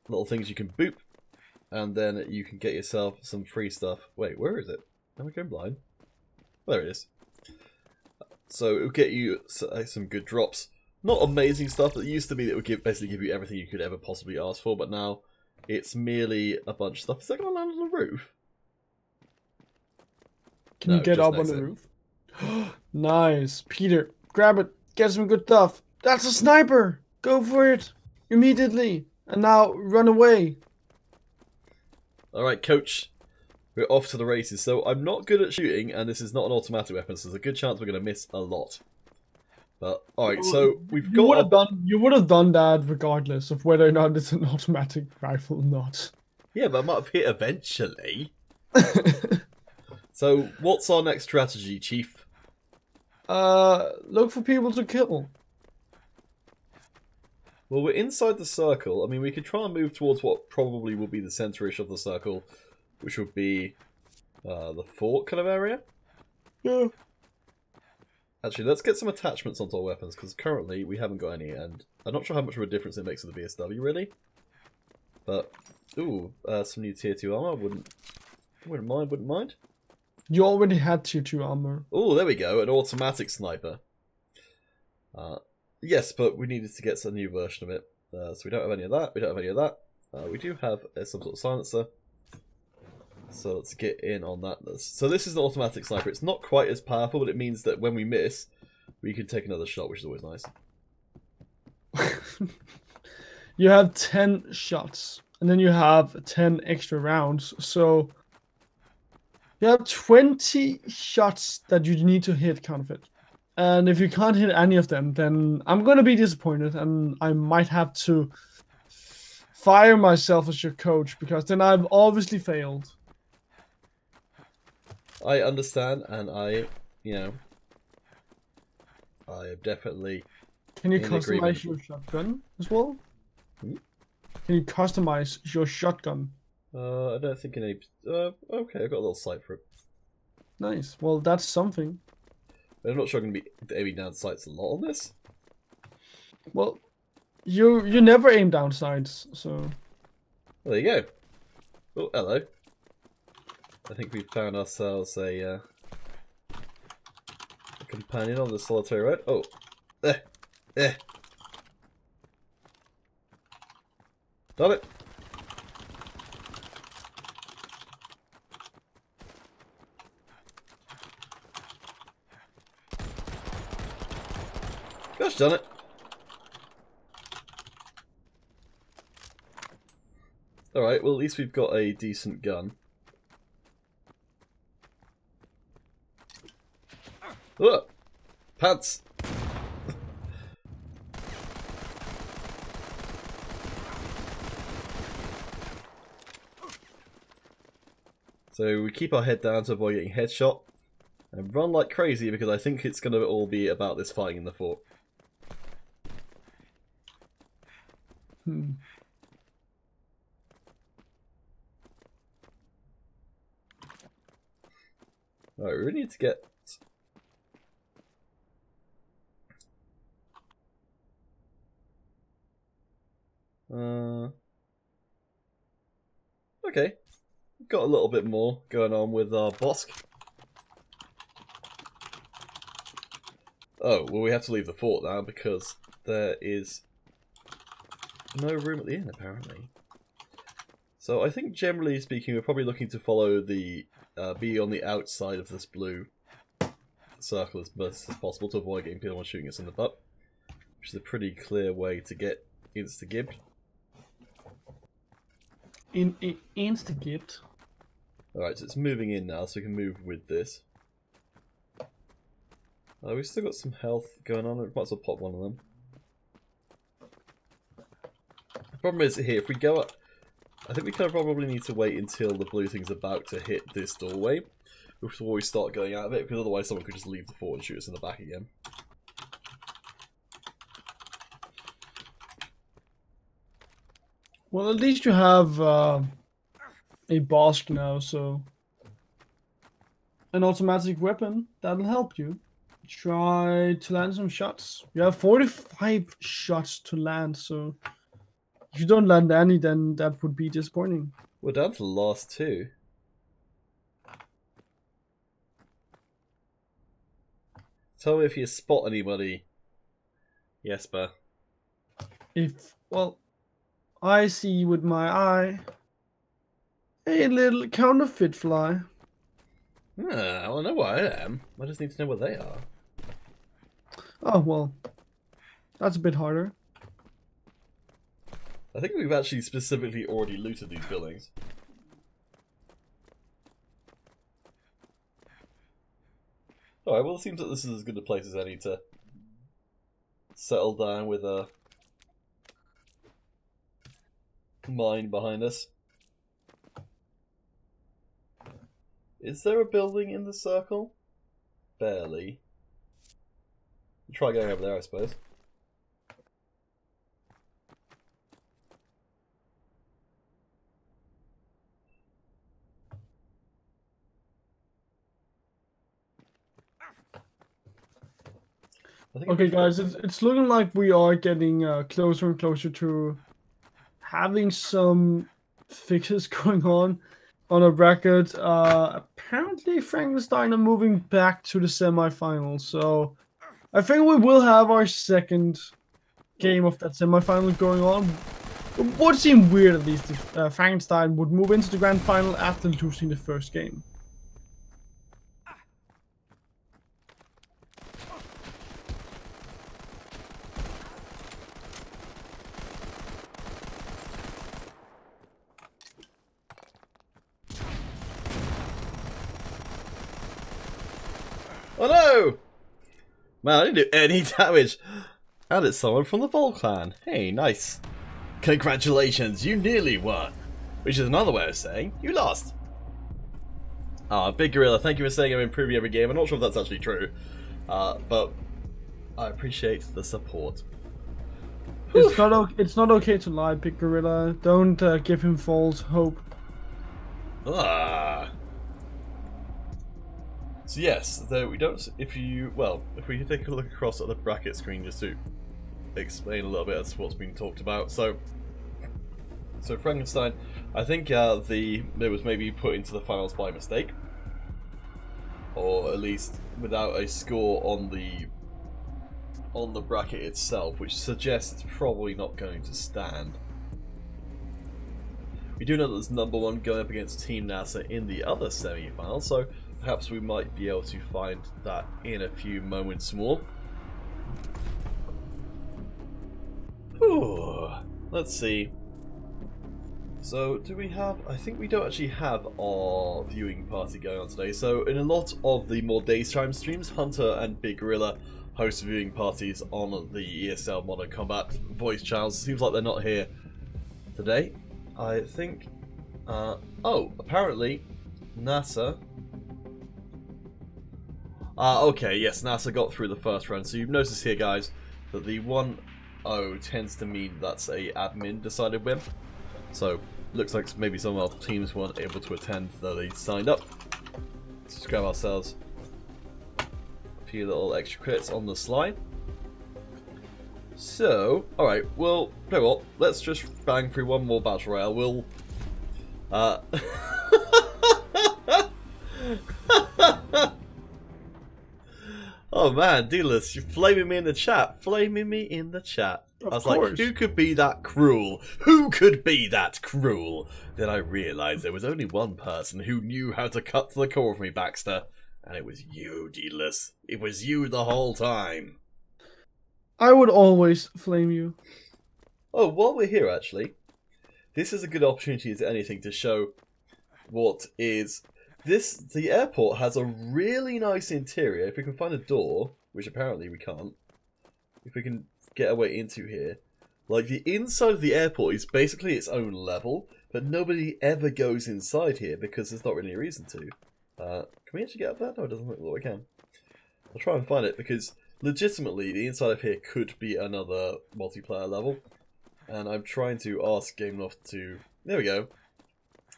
Speaker 1: little things you can boop, and then you can get yourself some free stuff. Wait, where is it? Am I going blind? There it is. So it'll get you some good drops. Not amazing stuff. It used to be that it would basically give you everything you could ever possibly ask for, but now it's merely a bunch of stuff. Is that going to land on the roof?
Speaker 2: Can you get up on the roof? Nice. Peter, grab it. Get some good stuff. That's a sniper. Go for it. Immediately. And now run away.
Speaker 1: Alright, Coach. We're off to the races. So I'm not good at shooting, and this is not an automatic weapon, so there's a good chance we're going to miss a lot. But, alright, so we've got...
Speaker 2: You would have done that regardless of whether or not it's an automatic rifle or not.
Speaker 1: Yeah, but I might have hit eventually. So, what's our next strategy, Chief?
Speaker 2: Look for people to kill.
Speaker 1: Well, we're inside the circle. I mean, we could try and move towards what probably will be the centre-ish of the circle, which would be the fort kind of area.
Speaker 2: Yeah.
Speaker 1: Actually, let's get some attachments onto our weapons, because currently we haven't got any, and I'm not sure how much of a difference it makes to the BSW, really. But, ooh, some new tier 2 armor. Wouldn't mind.
Speaker 2: You already had tier 2 armor.
Speaker 1: Oh, there we go, an automatic sniper. Yes, but we needed to get a new version of it. So we don't have any of that, we do have some sort of silencer. So let's get in on that. So this is an automatic sniper. It's not quite as powerful, but it means that when we miss, we can take another shot, which is always nice.
Speaker 2: You have 10 shots, and then you have 10 extra rounds, so... You have 20 shots that you need to hit, kind of it. And if you can't hit any of them, then I'm gonna be disappointed, and I might have to fire myself as your coach, because then I've obviously failed.
Speaker 1: I understand, and I am definitely.
Speaker 2: Can you
Speaker 1: in
Speaker 2: customize
Speaker 1: agreement.
Speaker 2: your shotgun as well?
Speaker 1: Hmm?
Speaker 2: Can you customize your shotgun?
Speaker 1: I don't think any. Okay, I've got a little sight for it.
Speaker 2: Nice. Well, that's something.
Speaker 1: But I'm not sure I'm going to be aiming down sights a lot on this.
Speaker 2: Well, you never aim down sights, so.
Speaker 1: Well, there you go. Oh, hello. I think we've found ourselves a companion on the solitary road. Oh, eh. Got it. Gosh, done it. Alright, well at least we've got a decent gun. Oh! Pants! So we keep our head down to avoid getting headshot. And run like crazy because I think it's going to all be about this fighting in the fort. Alright, we really need to get... Okay. Got a little bit more going on with our Bosk. Oh, well we have to leave the fort now because there is no room at the inn apparently. So I think generally speaking we're probably looking to follow the... be on the outside of this blue circle as best as possible to avoid getting people shooting us in the butt. Which is a pretty clear way to get insta-gibbed.
Speaker 2: Insta-gibbed?
Speaker 1: Alright, so it's moving in now, so we can move with this. We've still got some health going on, we might as well pop one of them. The problem is here, if we go up, I think we kind of probably need to wait until the blue thing's about to hit this doorway before we start going out of it, because otherwise someone could just leave the fort and shoot us in the back again.
Speaker 2: Well, at least you have a Bosk now, so an automatic weapon, that'll help you. Try to land some shots. You have 45 shots to land, so if you don't land any, then that would be disappointing.
Speaker 1: We're down to the last two. Tell me if you spot anybody, Jesper.
Speaker 2: Well, I see with my eye a little counterfeit fly.
Speaker 1: I don't know where I am. I just need to know where they are.
Speaker 2: Oh, well, that's a bit harder.
Speaker 1: I think we've actually specifically already looted these buildings. Alright, well it seems that this is as good a place as any to settle down with a mine behind us. Is there a building in the circle? Barely. We'll try going over there, I suppose.
Speaker 2: Okay, guys, it's looking like we are getting closer and closer to having some fixes going on a record. Apparently, Frankenstein are moving back to the semifinals, so I think we will have our second game of that semifinal going on. It would seem weird, at least, if Frankenstein would move into the grand final after losing the first game.
Speaker 1: Oh no! Man, I didn't do any damage. And it's someone from the Vol clan. Hey, nice. Congratulations, you nearly won. Which is another way of saying you lost. Ah, Big Gorilla, thank you for saying I'm improving every game. I'm not sure if that's actually true. But I appreciate the support.
Speaker 2: It's not okay to lie, Big Gorilla. Don't give him false hope.
Speaker 1: Ah. So yes, though we don't. If we take a look across at the bracket screen just to explain a little bit as to what's been talked about. So Frankenstein, I think it was maybe put into the finals by mistake, or at least without a score on the bracket itself, which suggests it's probably not going to stand. We do know that there's number 1 going up against Team NASA in the other semi-final, so perhaps we might be able to find that in a few moments more. Whew. Let's see. So, do we have... I think we don't actually have our viewing party going on today. So, in a lot of the more daytime streams, Hunter and Big Gorilla host viewing parties on the ESL Modern Combat voice channels. Seems like they're not here today. I think... oh, apparently NASA... okay, yes, NASA got through the first round. So you've noticed here, guys, that the 1-0 tends to mean that's a admin decided win. So, looks like maybe some of our teams weren't able to attend, though they signed up. Let's just grab ourselves a few little extra crits on the slide. So, alright, well, you know what, let's just bang through one more Battle Royale. We'll, oh man, Dealers, you're flaming me in the chat. Flaming me in the chat. I was like, who could be that cruel? Who could be that cruel? Then I realised there was only one person who knew how to cut to the core of me, Baxter. And it was you, Dealers. It was you the whole time.
Speaker 2: I would always flame you.
Speaker 1: Oh, while we're here, actually, this is a good opportunity as anything to show what is... The airport has a really nice interior. If we can find a door, which apparently we can't, if we can get our way into here, like the inside of the airport is basically its own level, but nobody ever goes inside here because there's not really a reason to. Can we actually get up there? No, it doesn't look like we can. I'll try and find it because legitimately the inside of here could be another multiplayer level, and I'm trying to ask GameLoft to... There we go.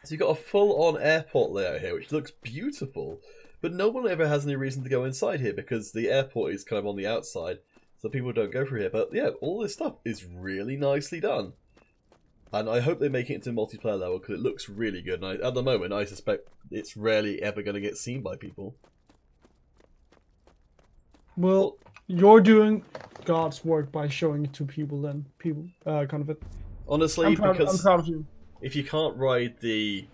Speaker 1: So you've got a full-on airport layout here, which looks beautiful, but no one ever has any reason to go inside here because the airport is kind of on the outside, so people don't go through here. But yeah, all this stuff is really nicely done, and I hope they make it into multiplayer level because it looks really good. And at the moment, I suspect it's rarely ever going to get seen by people.
Speaker 2: Well, you're doing God's work by showing it to people. Then people, kind of it.
Speaker 1: Honestly,
Speaker 2: I'm proud of you.
Speaker 1: If you can't ride the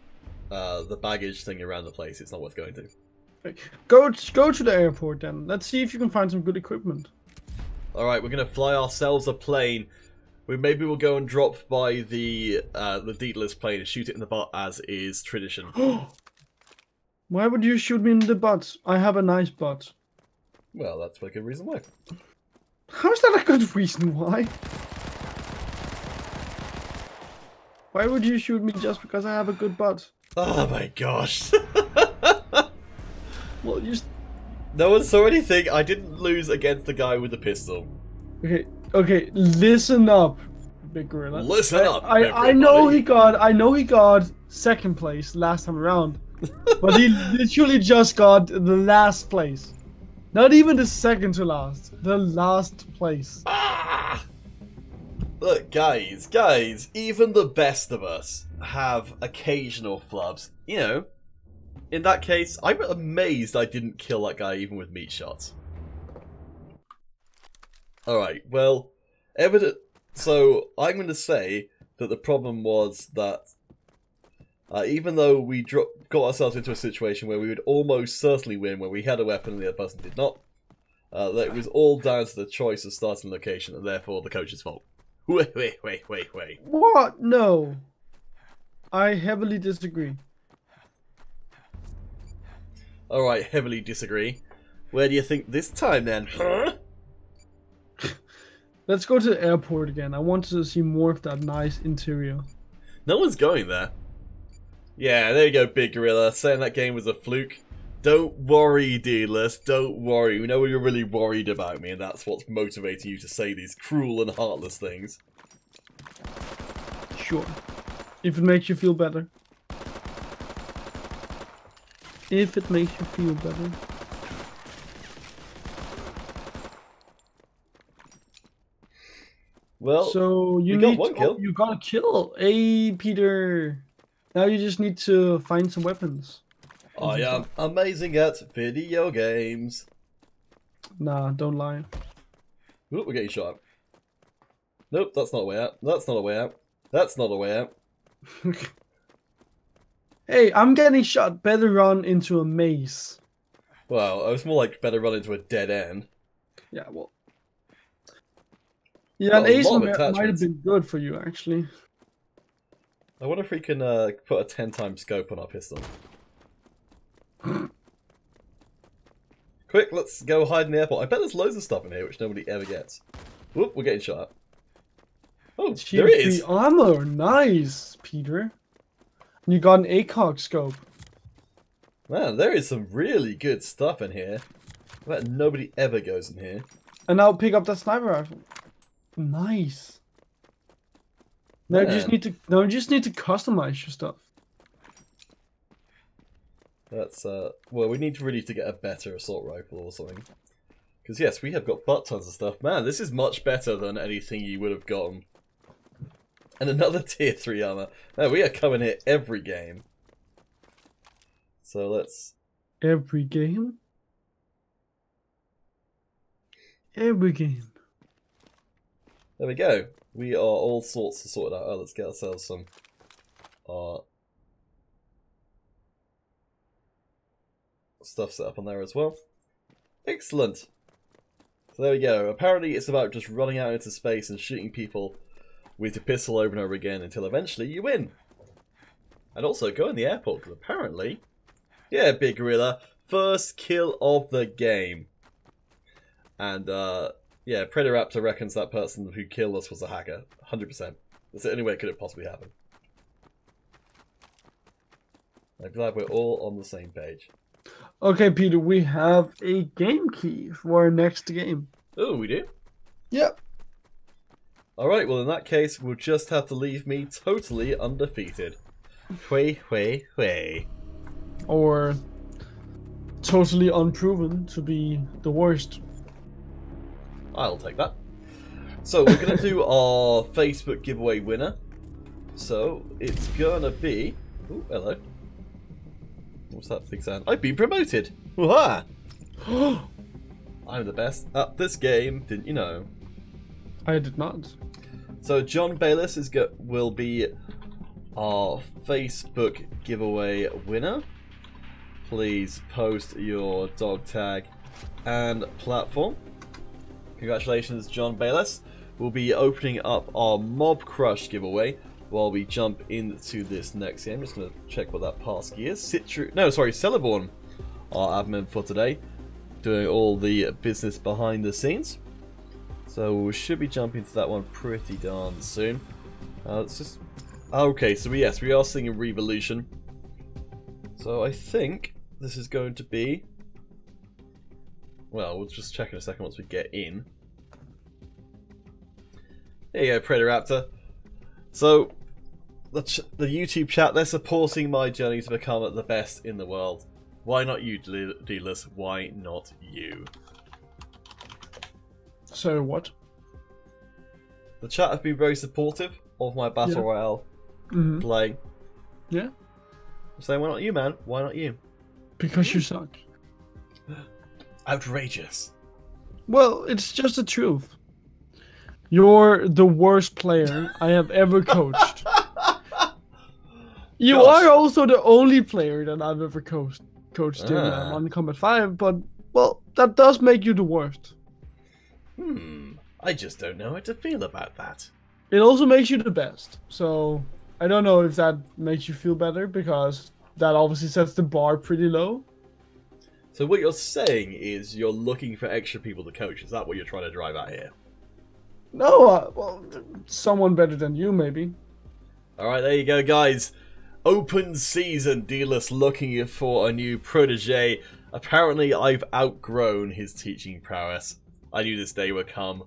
Speaker 1: baggage thing around the place, it's not worth going to.
Speaker 2: Go to the airport then. Let's see if you can find some good equipment.
Speaker 1: Alright, we're going to fly ourselves a plane. Maybe we'll go and drop by the Deedler's plane and shoot it in the butt as is tradition.
Speaker 2: Why would you shoot me in the butt? I have a nice butt.
Speaker 1: Well, that's a good reason why.
Speaker 2: How is that a good reason why? Why would you shoot me just because I have a good butt?
Speaker 1: Oh my gosh.
Speaker 2: Well,
Speaker 1: no one saw anything. I didn't lose against the guy with the pistol.
Speaker 2: Okay, listen up, Big Gorilla.
Speaker 1: Listen up,
Speaker 2: I know he got second place last time around, but he literally just got the last place. Not even the second to last, the last place.
Speaker 1: Ah! Look, guys, even the best of us have occasional flubs. You know, in that case, I'm amazed I didn't kill that guy even with meat shots. Alright, well, so I'm going to say that the problem was that even though we got ourselves into a situation where we would almost certainly win, where we had a weapon and the other person did not, that it was all down to the choice of starting location and therefore the coach's fault. Wait.
Speaker 2: What? No. I heavily disagree.
Speaker 1: Alright, heavily disagree. Where do you think this time then, huh?
Speaker 2: Let's go to the airport again. I want to see more of that nice interior.
Speaker 1: No one's going there. Yeah, there you go, Big Gorilla. Saying that game was a fluke. Don't worry, Dealers. Don't worry. We know you're really worried about me, and that's what's motivating you to say these cruel and heartless things.
Speaker 2: Sure. If it makes you feel better. If it makes you feel better.
Speaker 1: Well,
Speaker 2: so you
Speaker 1: got one kill.
Speaker 2: You got a kill. Hey, Peter. Now you just need to find some weapons.
Speaker 1: I am amazing at video games.
Speaker 2: Nah, don't lie.
Speaker 1: Ooh, we're getting shot. Nope, that's not a way out. That's not a way out. That's not a way out.
Speaker 2: Hey, I'm getting shot. Better run into a maze.
Speaker 1: Well, I was more like better run into a dead end.
Speaker 2: Yeah, well. Yeah, an ace might have
Speaker 1: attachments.
Speaker 2: been good for you, actually.
Speaker 1: I wonder if we can put a 10-time scope on our pistol. Quick, let's go hide in the airport. I bet there's loads of stuff in here which nobody ever gets. Whoop, we're getting shot. Oh, there it is!
Speaker 2: Armor, nice, Peter. You got an ACOG scope.
Speaker 1: Man, there is some really good stuff in here. I bet nobody ever goes in here.
Speaker 2: And now pick up that sniper rifle. Nice. Now you just need to customize your stuff.
Speaker 1: That's well, we need really to get a better assault rifle or something. Because yes, we have got butt tons of stuff. Man, this is much better than anything you would have gotten. And another tier 3 armor. Man, we are coming here every game. So let's...
Speaker 2: Every game? Every game.
Speaker 1: There we go. We are all sorts of sorted out. Oh, let's get ourselves some... stuff set up on there as well. Excellent. So there we go. Apparently it's about just running out into space and shooting people with your pistol over and over again until eventually you win. And also go in the airport, because apparently... Yeah, Big Gorilla. First kill of the game. And, yeah, Predator reckons that person who killed us was a hacker. 100%. That's the only way it could have possibly happened. I'm glad we're all on the same page.
Speaker 2: Okay, Peter, we have a game key for our next game.
Speaker 1: Oh, we do?
Speaker 2: Yep.
Speaker 1: Alright, well in that case, we'll just have to leave me totally undefeated. Hui, hui, hui.
Speaker 2: Or totally unproven to be the worst.
Speaker 1: I'll take that. So we're going to do our Facebook giveaway winner. So it's going to be... Oh, hello. What's that big sound? I've been promoted! Wooha! I'm the best at this game, didn't you know?
Speaker 2: I did not.
Speaker 1: So John Bayliss will be our Facebook giveaway winner. Please post your dog tag and platform. Congratulations, John Bayliss. We'll be opening up our Mob Crush giveaway while we jump into this next game. I'm just going to check what that passkey is. Celeborn, our admin for today, doing all the business behind the scenes. So we should be jumping to that one pretty darn soon. Let's just... Okay, so yes, we are singing Revolution. So I think this is going to be... Well, we'll just check in a second once we get in. There you go, Predator. So, the YouTube chat, they're supporting my journey to become the best in the world. Why not you, Dealers? Why not you?
Speaker 2: So what?
Speaker 1: The chat have been very supportive of my Battle Royale play.
Speaker 2: Yeah?
Speaker 1: I'm saying, why not you, man? Why not you?
Speaker 2: Because you suck.
Speaker 1: Outrageous.
Speaker 2: Well, it's just the truth. You're the worst player I have ever coached. You are also the only player that I've ever coached in on Combat 5, but, well, that does make you the worst.
Speaker 1: I just don't know how to feel about that.
Speaker 2: It also makes you the best, so I don't know if that makes you feel better, because that obviously sets the bar pretty low.
Speaker 1: So what you're saying is you're looking for extra people to coach. Is that what you're trying to drive at here?
Speaker 2: No, well, someone better than you, maybe.
Speaker 1: Alright, there you go, guys. Open season, Dealus looking for a new protege. Apparently, I've outgrown his teaching prowess. I knew this day would come.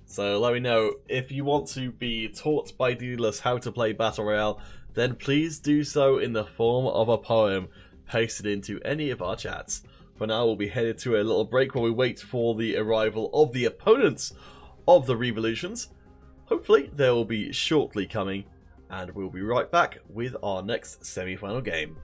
Speaker 1: So let me know, if you want to be taught by Dealus how to play Battle Royale, then please do so in the form of a poem pasted into any of our chats. For now, we'll be headed to a little break while we wait for the arrival of the opponents of the Revolutions. Hopefully, they will be shortly coming, and we'll be right back with our next semi-final game.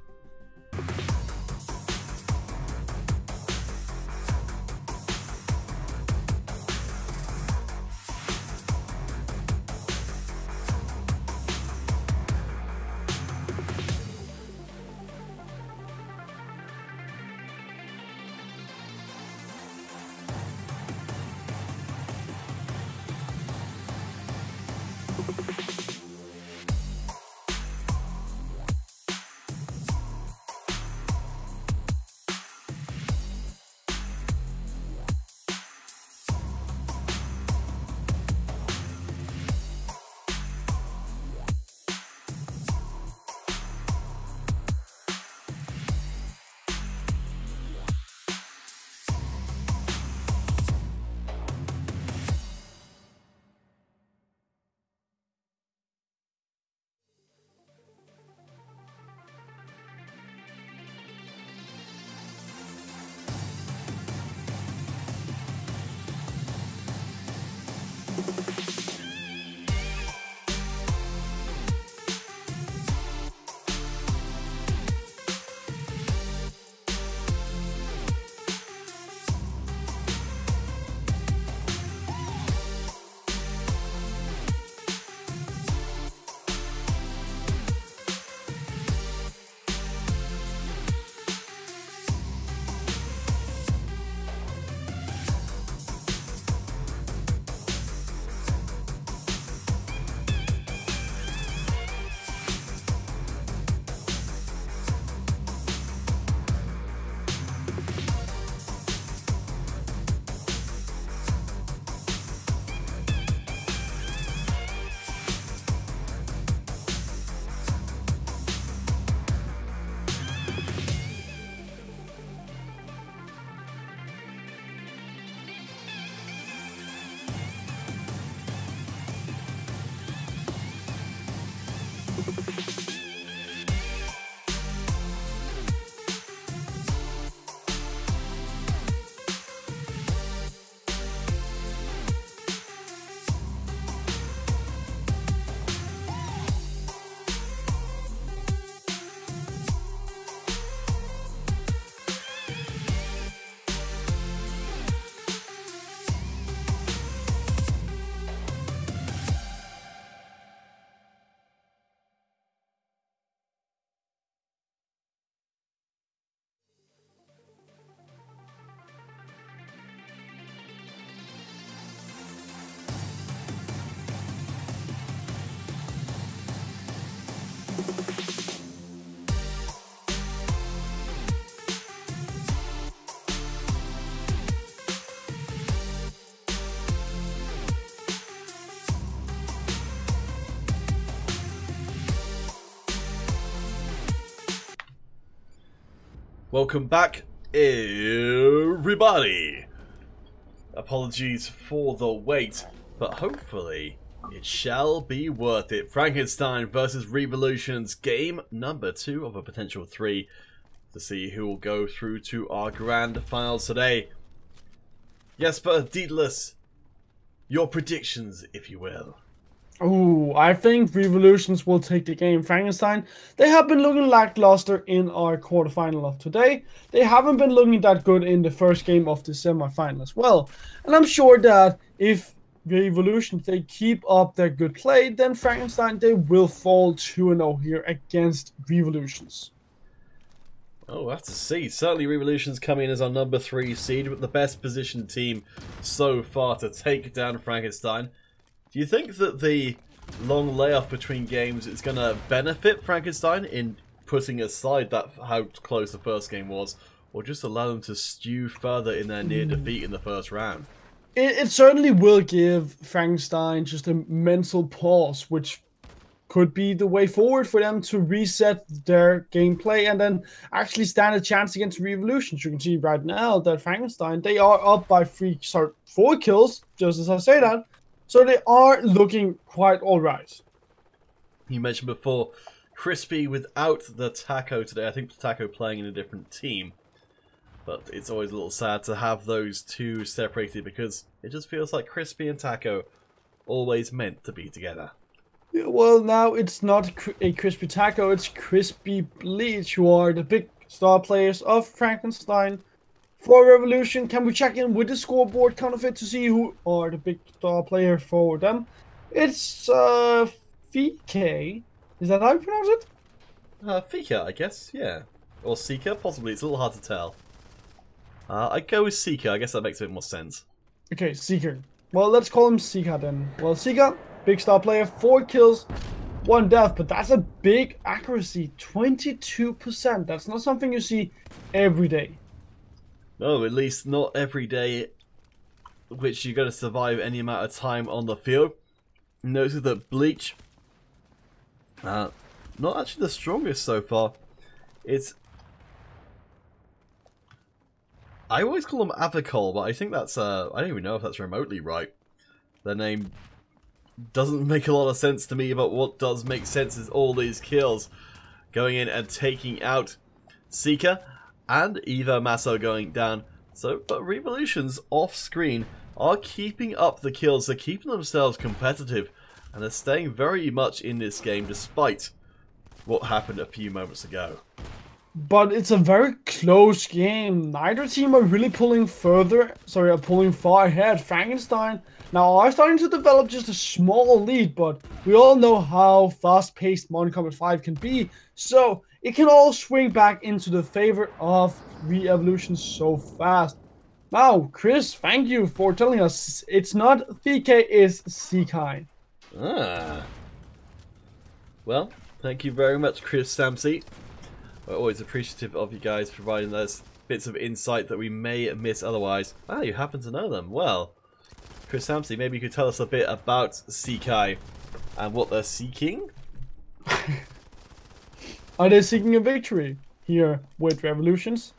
Speaker 1: Welcome back, everybody. Apologies for the wait, but hopefully it shall be worth it. Frankenstein versus Revolutions, game number 2 of a potential 3, to see who will go through to our grand finals today. Jesper, Deedless, your predictions, if you will.
Speaker 2: Oh, I think Revolutions will take the game. Frankenstein, they have been looking lackluster in our quarterfinal of today. They haven't been looking that good in the first game of the semifinal as well. And I'm sure that if Revolutions, they keep up their good play, then Frankenstein, they will fall 2-0 here against Revolutions.
Speaker 1: Oh, we'll have to see. Certainly Revolutions coming in as our number 3 seed with the best positioned team so far to take down Frankenstein. Do you think that the long layoff between games is going to benefit Frankenstein in putting aside that how close the first game was, or just allow them to stew further in their near defeat in the first round?
Speaker 2: It certainly will give Frankenstein just a mental pause, which could be the way forward for them to reset their gameplay and then actually stand a chance against Revolutions. You can see right now that Frankenstein, they are up by 4 kills, just as I say that. So they are looking quite alright.
Speaker 1: You mentioned before, Crispy without the Taco today. I think the Taco playing in a different team. But it's always a little sad to have those two separated because it just feels like Crispy and Taco always meant to be together.
Speaker 2: Yeah, well, now it's not a Crispy Taco, it's Crispy Bleach, who are the big star players of Frankenstein. For Revolution, can we check in with the scoreboard counterfeit to see who are the big star player for them? It's FK. Is that how you pronounce it?
Speaker 1: Fika, I guess, yeah. Or Seeker, possibly. It's a little hard to tell. I'd go with Seeker. I guess that makes a bit more sense.
Speaker 2: Okay, Seeker. Well, let's call him Seeker then. Well, Seeker, big star player, 4 kills, 1 death, but that's a big accuracy, 22%. That's not something you see every day.
Speaker 1: No, at least not every day, which you're going to survive any amount of time on the field. Notice that Bleach, not actually the strongest so far. I always call him Avicol, but I think that's, I don't even know if that's remotely right. The name doesn't make a lot of sense to me, but what does make sense is all these kills going in and taking out Seeker and Evo Masso going down. So, but Revolutions off screen are keeping up the kills, they're keeping themselves competitive, and they're staying very much in this game despite what happened a few moments ago.
Speaker 2: But it's a very close game. Neither team are really pulling far ahead. Frankenstein now are starting to develop just a small lead, but we all know how fast-paced Mortal Kombat 5 can be, so it can all swing back into the favor of Re-Evolution so fast. Now, Chris, thank you for telling us it's not VK, it's Sekai.
Speaker 1: Well, thank you very much, Chris Samsey. We're always appreciative of you guys providing those bits of insight that we may miss otherwise. Ah, you happen to know them. Well, Chris Samsey, maybe you could tell us a bit about Sekai and what they're seeking?
Speaker 2: Are they seeking a victory here with Revolutions?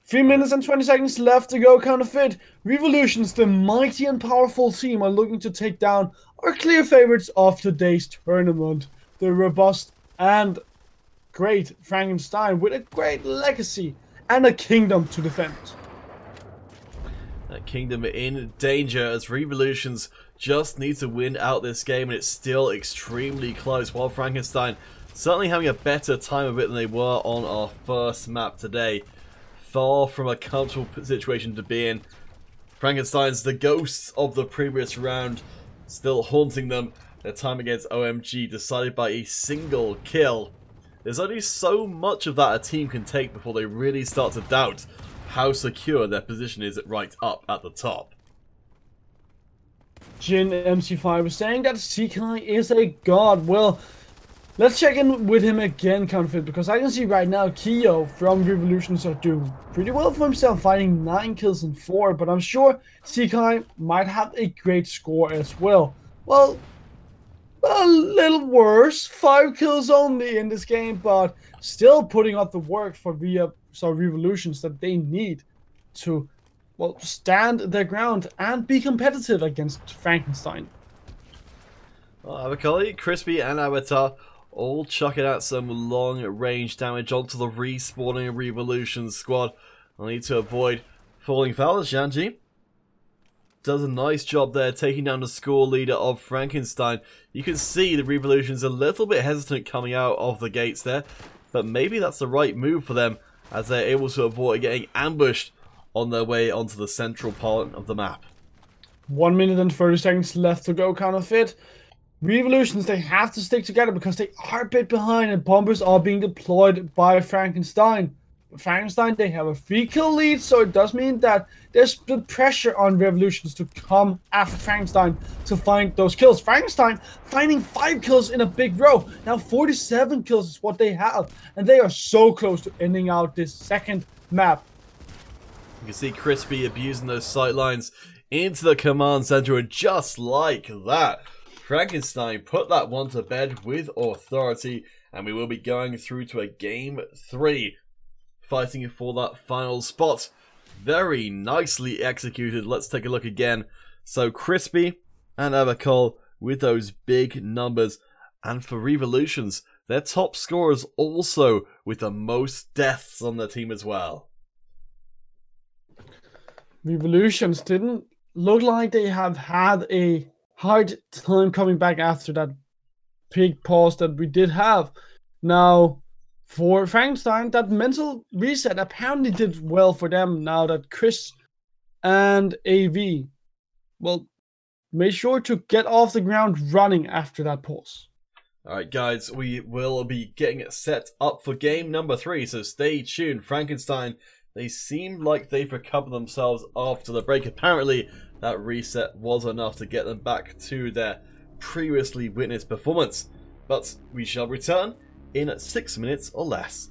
Speaker 2: 3 minutes and 20 seconds left to go, counterfeit. Revolutions, the mighty and powerful team, are looking to take down our clear favorites of today's tournament. The robust and great Frankenstein with a great legacy and a kingdom to defend.
Speaker 1: That kingdom in danger as Revolutions just need to win out this game, and it's still extremely close, while Frankenstein certainly having a better time of it than they were on our first map today. Far from a comfortable situation to be in. Frankenstein's the ghosts of the previous round still haunting them. Their time against OMG decided by a single kill. There's only so much of that a team can take before they really start to doubt how secure their position is right up at the top.
Speaker 2: Go4MC5 was saying that Sekai is a god. Well, let's check in with him again, counterfeit, because I can see right now Kyo from Revolutions are doing pretty well for himself, finding 9 kills and 4, but I'm sure Sekai might have a great score as well. Well, a little worse, 5 kills only in this game, but still putting up the work for Revolutions that they need to, well, stand their ground and be competitive against Frankenstein.
Speaker 1: Well, Avicoli, Crispy and Avatar all chucking out some long-range damage onto the respawning Revolution squad. I need to avoid falling foul as Janji does a nice job there taking down the score leader of Frankenstein. You can see the Revolution's a little bit hesitant coming out of the gates there, but maybe that's the right move for them as they're able to avoid getting ambushed on their way onto the central part of the map.
Speaker 2: 1 minute and 30 seconds left to go, counterfeit. Revolutions, they have to stick together because they are a bit behind and bombers are being deployed by Frankenstein. Frankenstein, they have a 3-kill lead, so it does mean that there's the pressure on Revolutions to come after Frankenstein to find those kills. Frankenstein finding 5 kills in a big row. Now 47 kills is what they have, and they are so close to ending out this second map.
Speaker 1: You can see Crispy abusing those sight lines into the command center, and just like that, Frankenstein put that one to bed with authority, and we will be going through to a game 3, fighting for that final spot. Very nicely executed. Let's take a look again. So Crispy and Avacol with those big numbers, and for Revolutions, their top scorers also with the most deaths on their team as well. Revolutions
Speaker 2: didn't look like they have had a hard time coming back after that big pause that we did have. Now, for Frankenstein, that mental reset apparently did well for them now that Chris and AV, well, made sure to get off the ground running after that pause.
Speaker 1: Alright guys, we will be getting it set up for game number 3, so stay tuned. Frankenstein, they seem like they've recovered themselves after the break. Apparently, that reset was enough to get them back to their previously witnessed performance. But we shall return in 6 minutes or less.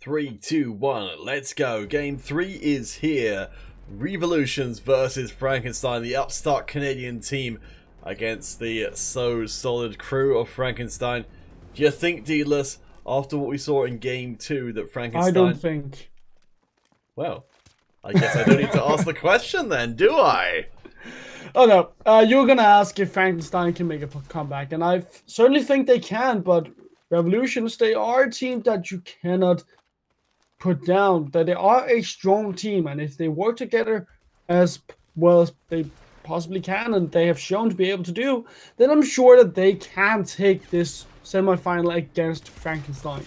Speaker 1: 3, 2, 1, let's go. Game 3 is here. Revolutions versus Frankenstein, the upstart Canadian team against the so solid crew of Frankenstein. Do you think, Deedless, after what we saw in Game 2, that Frankenstein...
Speaker 2: I don't think.
Speaker 1: Well, I guess I don't need to ask the question then, do I?
Speaker 2: Oh no, you're gonna ask if Frankenstein can make a comeback, and I certainly think they can, but Revolutions, they are a team that you cannot put down, that they are a strong team, and if they work together as well as they possibly can, and they have shown to be able to do, then I'm sure that they can take this semi-final against Frankenstein.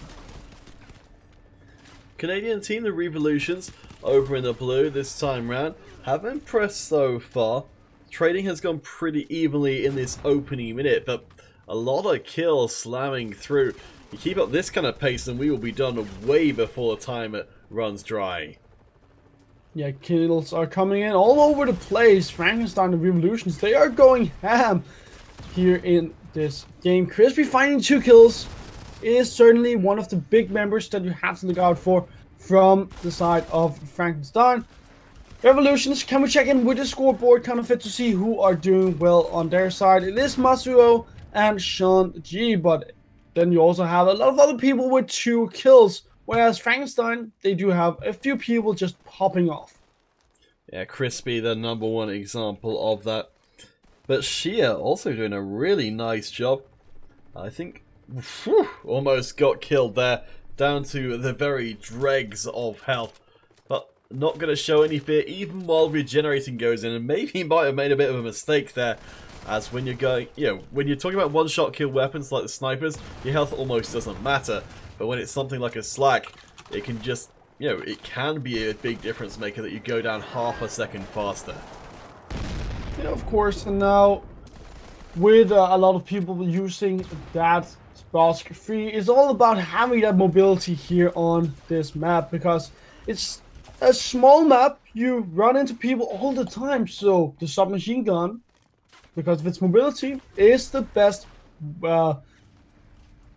Speaker 1: Canadian team, the Revolutions, over in the blue this time round, have impressed so far. Trading has gone pretty evenly in this opening minute, but a lot of kills slamming through. You keep up this kind of pace and we will be done way before the time it runs dry.
Speaker 2: Yeah, kills are coming in all over the place. Frankenstein and Revolutions, they are going ham here in this game. Crispy finding 2 kills is certainly one of the big members that you have to look out for from the side of Frankenstein. Revolutions, can we check in with the scoreboard kind of fit to see who are doing well on their side? It is Masuo and Sean G, but then you also have a lot of other people with 2 kills, whereas Frankenstein, they do have a few people just popping off.
Speaker 1: Yeah, Crispy, the #1 example of that. But Shia also doing a really nice job. I think, almost got killed there, down to the very dregs of health. But not going to show any fear even while regenerating goes in, and maybe he might have made a bit of a mistake there. As when you're going, when you're talking about one-shot kill weapons like the snipers, your health almost doesn't matter. But when it's something like a Slack, it can just, it can be a big difference maker that you go down half a second faster.
Speaker 2: Yeah, of course. And now, with a lot of people using that Bosk free, it's all about having that mobility here on this map, because it's a small map. You run into people all the time, so the submachine gun, because of its mobility, is the best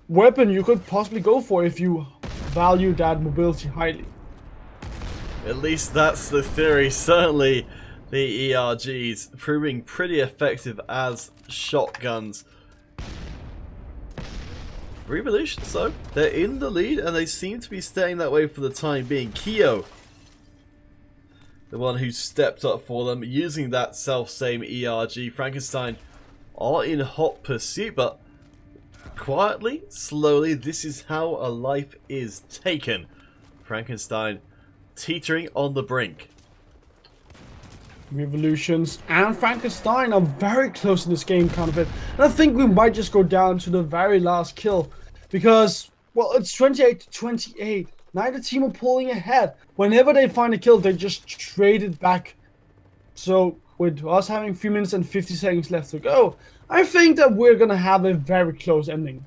Speaker 2: weapon you could possibly go for if you value that mobility highly.
Speaker 1: At least that's the theory. Certainly the ERGs proving pretty effective as shotguns. Revolution, so they're in the lead and they seem to be staying that way for the time being. Kyo, the one who stepped up for them, using that self-same ERG. Frankenstein are in hot pursuit, but quietly, slowly, this is how a life is taken. Frankenstein teetering on the brink.
Speaker 2: Revolutions and Frankenstein are very close in this game, kind of it. And I think we might just go down to the very last kill, because, well, it's 28 to 28. Neither team are pulling ahead. Whenever they find a kill, they just trade it back. So, with us having 3 minutes and 50 seconds left to go, I think that we're going to have a very close ending.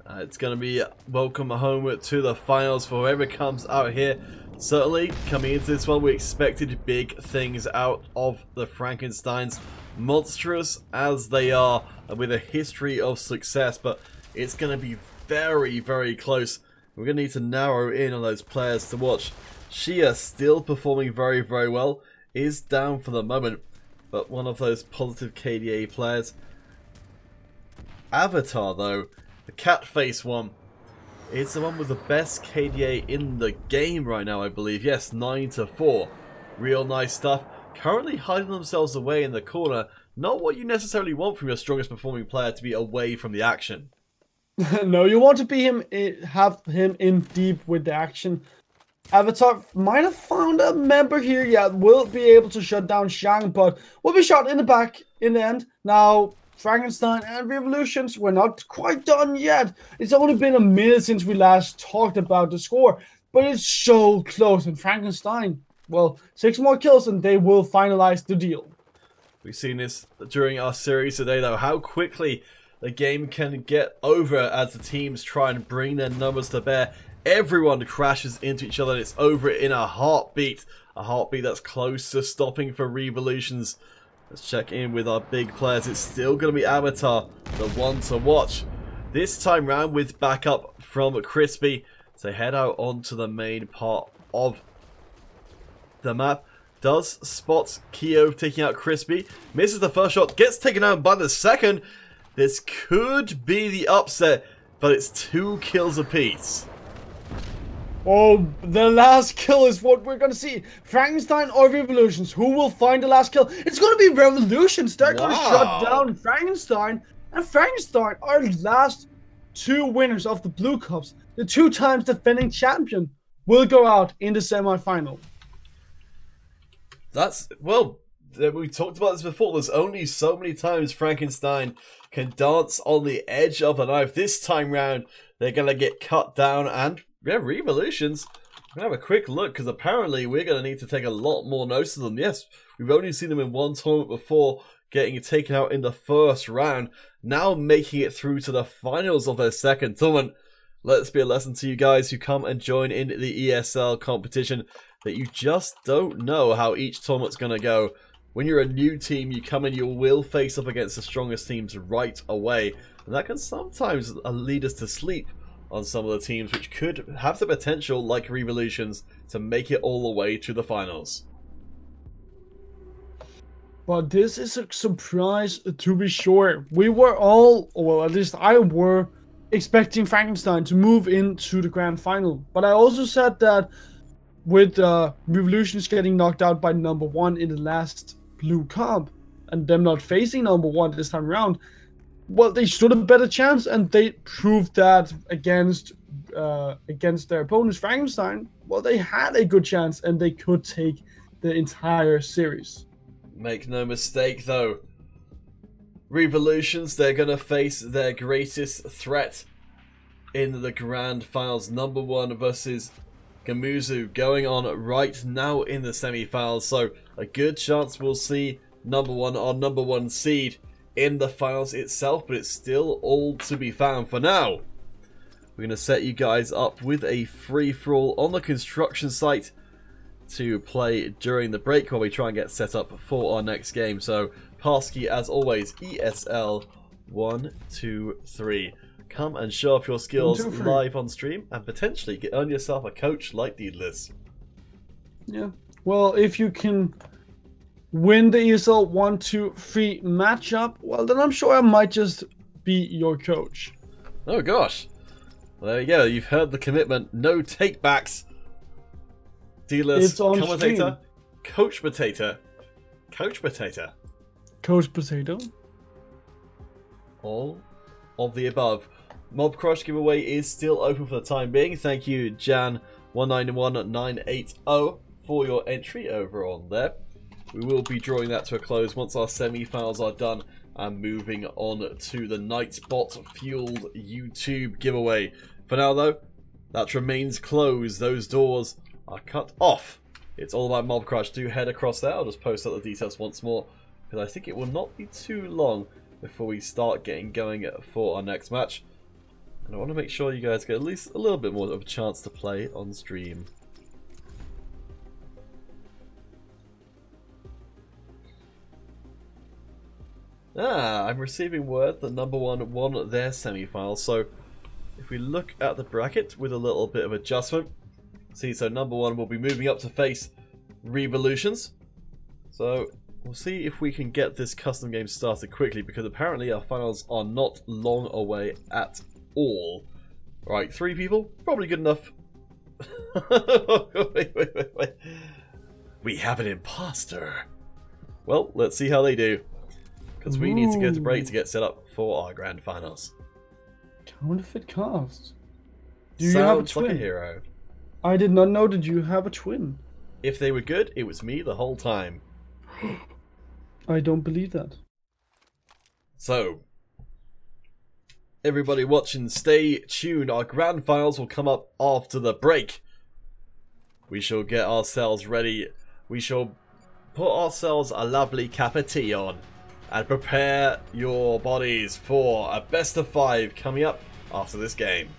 Speaker 1: It's going to be welcome home to the finals for whoever comes out here. Certainly, coming into this one, we expected big things out of the Frankensteins. Monstrous as they are, and with a history of success, but it's going to be very, very close. We're going to need to narrow in on those players to watch. Shia still performing very, very well. Is down for the moment, but one of those positive KDA players. Avatar, though, the cat face one, is the one with the best KDA in the game right now, I believe. Yes, 9 to 4. Real nice stuff. Currently hiding themselves away in the corner. Not what you necessarily want from your strongest performing player, to be away from the action.
Speaker 2: No, you want to be have him in deep with the action. Avatar might have found a member here. Yeah, will be able to shut down Shang, but will be shot in the back in the end. Now, Frankenstein and Revolutions, we're not quite done yet. It's only been a minute since we last talked about the score, but it's so close. And Frankenstein, well, 6 more kills and they will finalize the deal.
Speaker 1: We've seen this during our series today, though, how quickly the game can get over as the teams try and bring their numbers to bear. Everyone crashes into each other and it's over in a heartbeat. A heartbeat that's close to stopping for Revolutions. Let's check in with our big players. It's still going to be Avatar, the one to watch. This time round with backup from Crispy. to head out onto the main part of the map. Does spot Keo taking out Crispy. Misses the first shot. Gets taken out by the second. This could be the upset, but it's 2 kills apiece.
Speaker 2: Oh, the last kill is what we're gonna see. Frankenstein or Revolutions? Who will find the last kill? It's gonna be Revolutions. They're gonna shut down Frankenstein. And Frankenstein are the last 2 winners of the Blue Cups. The 2 times defending champion will go out in the semi-final.
Speaker 1: That's, well, we talked about this before. There's only so many times Frankenstein can dance on the edge of a knife. This time round, they're going to get cut down. And, yeah, Revolutions. We're going to have a quick look, because apparently we're going to need to take a lot more notice of them. Yes, we've only seen them in one tournament before, getting taken out in the first round. Now making it through to the finals of their second tournament. Let's be a lesson to you guys who come and join in the ESL competition, that you just don't know how each tournament's going to go. When you're a new team, you come in, you will face up against the strongest teams right away. And that can sometimes lead us to sleep on some of the teams, which could have the potential, like Revolutions, to make it all the way to the finals.
Speaker 2: But this is a surprise, to be sure. We were all, well, at least I were, expecting Frankenstein to move into the grand final. But I also said that with Revolutions getting knocked out by number 1 in the last Blue Cup, and them not facing number 1 this time around, well, they stood a better chance, and they proved that against their opponents, Frankenstein. Well, they had a good chance, and they could take the entire series.
Speaker 1: Make no mistake, though. Revolutions, they're going to face their greatest threat in the grand finals. Number 1 versus Gamuzu going on right now in the semi-finals. So a good chance we'll see number 1 or number 1 seed in the finals itself. But it's still all to be found. For now, we're going to set you guys up with a free-for-all on the construction site to play during the break while we try and get set up for our next game. So passkey, as always, ESL 1, 2, 3. Come and show off your skills live on stream and potentially earn yourself a coach like Deedless.
Speaker 2: Yeah. Well, if you can win the ESL 1, 2, 3 matchup, well, then I'm sure I might just be your coach.
Speaker 1: Oh, gosh. Well, there you go. You've heard the commitment. No takebacks. Deedless, commentator, stream. Coach Potato. Coach Potato.
Speaker 2: Coach Potato.
Speaker 1: All of the above. Mob Crush giveaway is still open for the time being. Thank you, Jan191980, for your entry over on there. We will be drawing that to a close once our semi-finals are done and moving on to the Nightbot fueled YouTube giveaway. For now, though, that remains closed. Those doors are cut off. It's all about Mob Crush. Do head across there. I'll just post out the details once more, because I think it will not be too long before we start getting going for our next match. And I want to make sure you guys get at least a little bit more of a chance to play on stream. I'm receiving word that number 1 won their semi-final. So if we look at the bracket with a little bit of adjustment, see, so number 1 will be moving up to face Revolutions. So we'll see if we can get this custom game started quickly, because apparently our finals are not long away at all. Right, 3 people, probably good enough. wait. We have an imposter. Well, let's see how they do, because we need to go to break to get set up for our grand finals.
Speaker 2: Counterfeit cast. Do you have a twin?
Speaker 1: Like a hero.
Speaker 2: I did not know that you have a twin.
Speaker 1: If they were good, it was me the whole time.
Speaker 2: I don't believe that.
Speaker 1: So, everybody watching, stay tuned. Our grand finals will come up after the break. We shall get ourselves ready. We shall put ourselves a lovely cup of tea on and prepare your bodies for a best of 5 coming up after this game.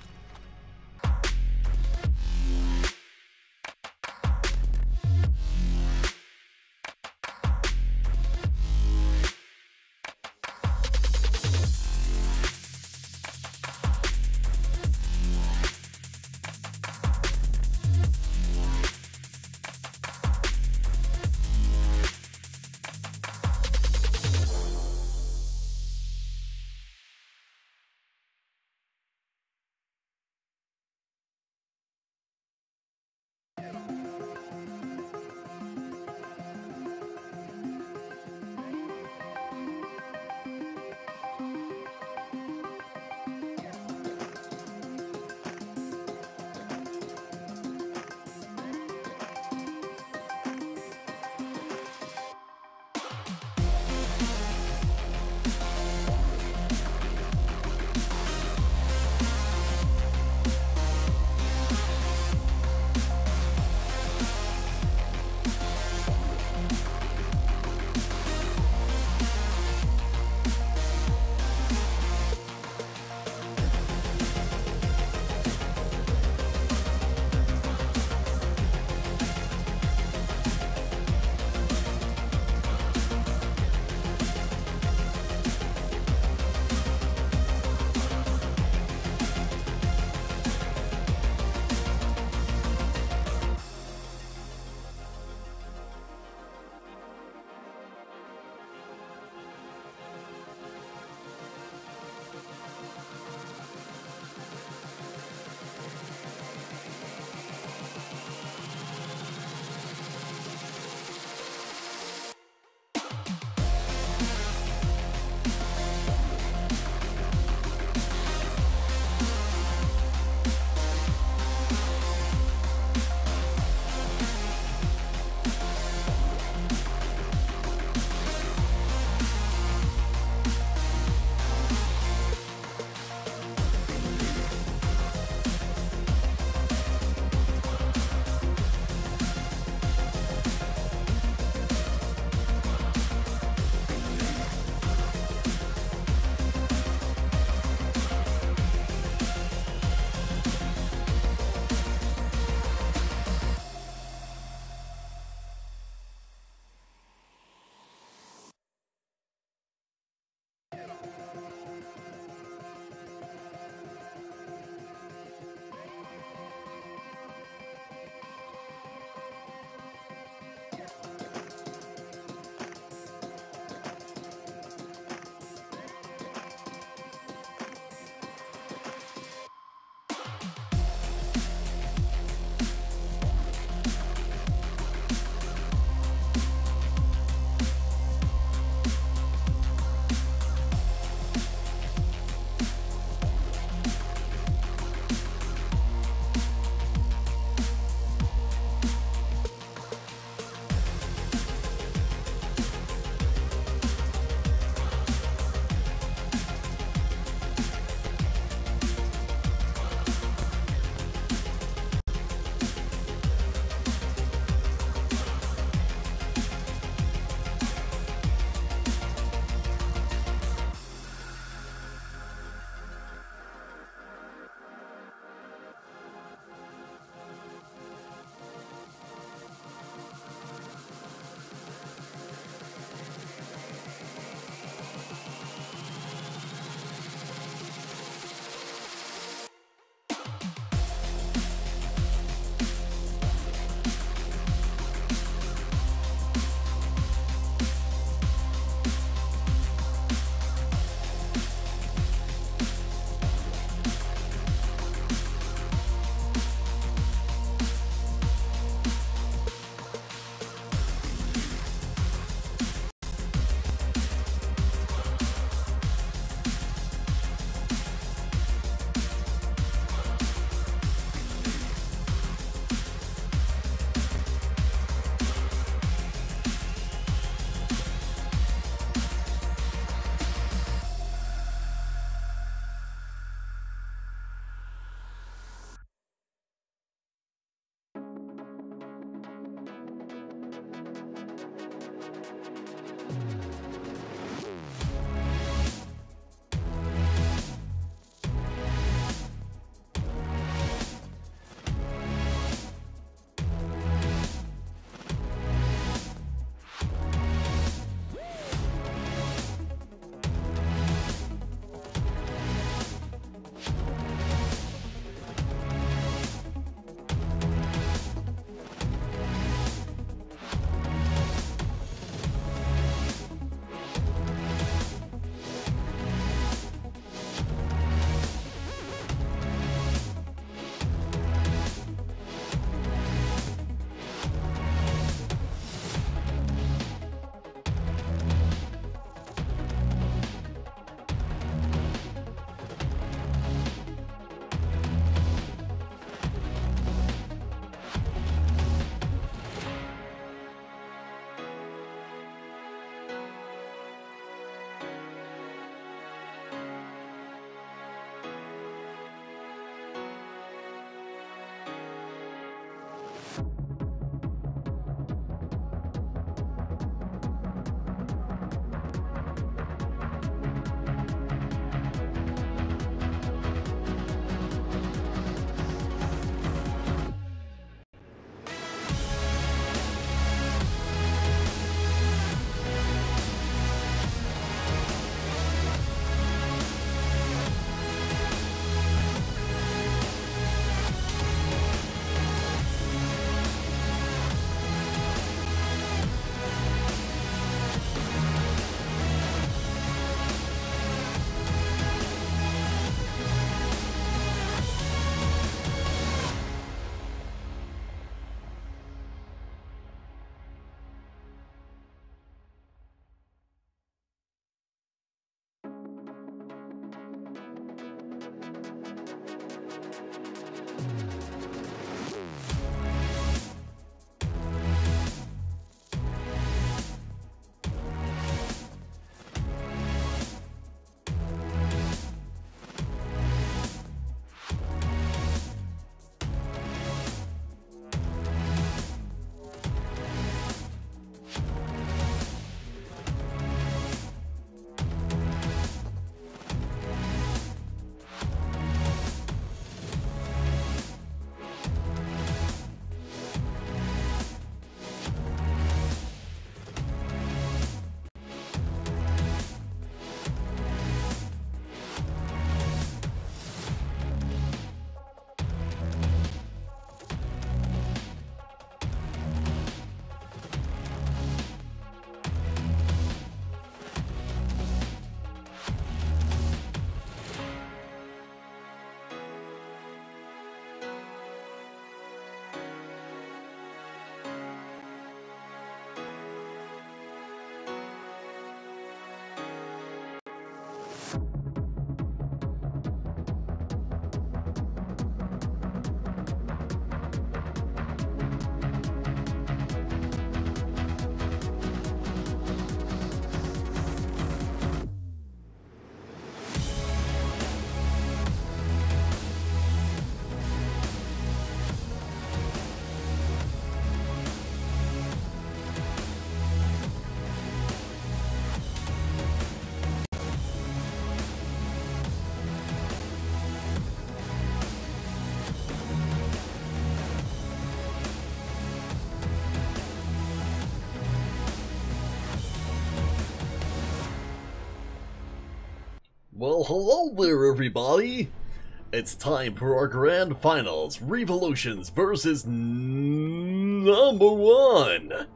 Speaker 1: Well, hello there, everybody! It's time for our grand finals, Revolutions versus number one!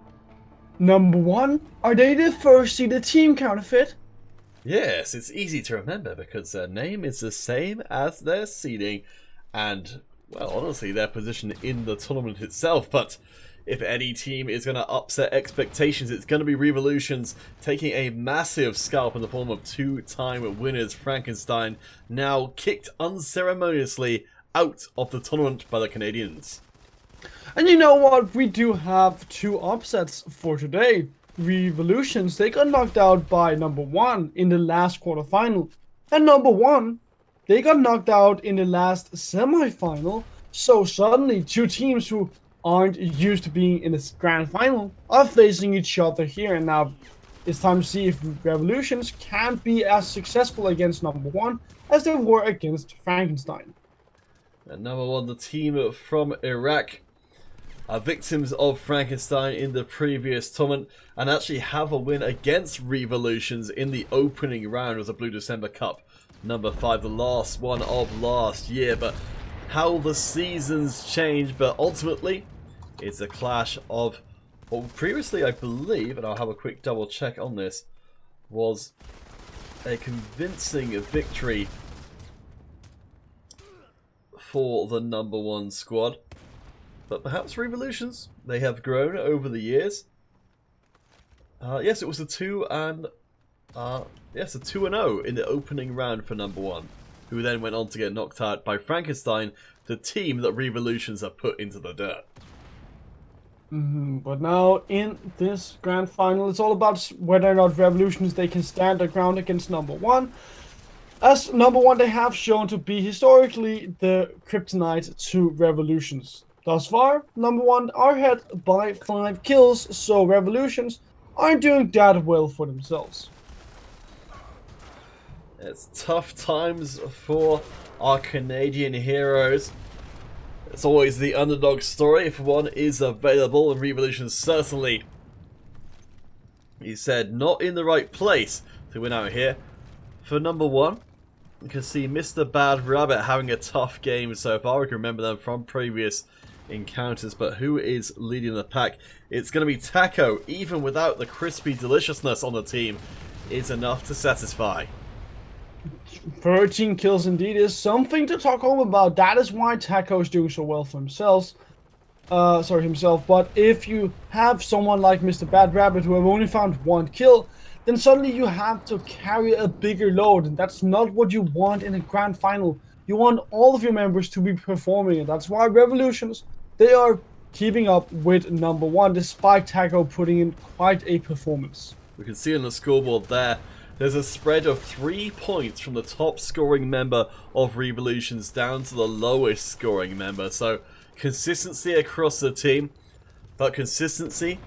Speaker 2: Number one? Are they the first seeded team, Counterfeit?
Speaker 1: Yes, it's easy to remember because their name is the same as their seeding and, well, honestly, their position in the tournament itself. But if any team is going to upset expectations, it's going to be Revolutions, taking a massive scalp in the form of two-time winners Frankenstein, now kicked unceremoniously out of the tournament by the Canadians.
Speaker 2: And you know what? We do have two upsets for today. Revolutions, they got knocked out by number one in the last quarterfinal. And number one, they got knocked out in the last semifinal. So suddenly, two teams who aren't used to being in this grand final are facing each other here, and now it's time to see if Revolutions can be as successful against number one as they were against Frankenstein.
Speaker 1: And number one, the team from Iraq, are victims of Frankenstein in the previous tournament and actually have a win against Revolutions in the opening round of the Blue December Cup number 5, the last one of last year. But how the seasons change, but ultimately it's a clash of what previously, I believe, and I'll have a quick double check on this, was a convincing victory for the number one squad. But perhaps Revolutions, they have grown over the years. Yes, it was a 2-0 in the opening round for number one, who then went on to get knocked out by Frankenstein, the team that Revolutions have put into the dirt.
Speaker 2: But now in this grand final, it's all about whether or not Revolutions they can stand their ground against number one. As number one, they have shown to be historically the kryptonite to Revolutions. Thus far, number one are ahead by 5 kills, so Revolutions aren't doing that well for themselves.
Speaker 1: It's tough times for our Canadian heroes. It's always the underdog story if one is available, and Revolution certainly, he said, not in the right place to win out here. For number one, you can see Mr. Bad Rabbit having a tough game so far. We can remember them from previous encounters, but who is leading the pack? It's going to be Taco. Even without the crispy deliciousness on the team, is enough to satisfy.
Speaker 2: 13 kills indeed is something to talk home about. That is why Taco is doing so well for himself. But if you have someone like Mr. Bad Rabbit who have only found 1 kill, then suddenly you have to carry a bigger load, and that's not what you want in a grand final. You want all of your members to be performing, and that's why Revolutions, they are keeping up with number one despite Taco putting in quite a performance.
Speaker 1: We can see on the scoreboard there's a spread of 3 points from the top scoring member of Revolutions down to the lowest scoring member. So consistency across the team, but consistency,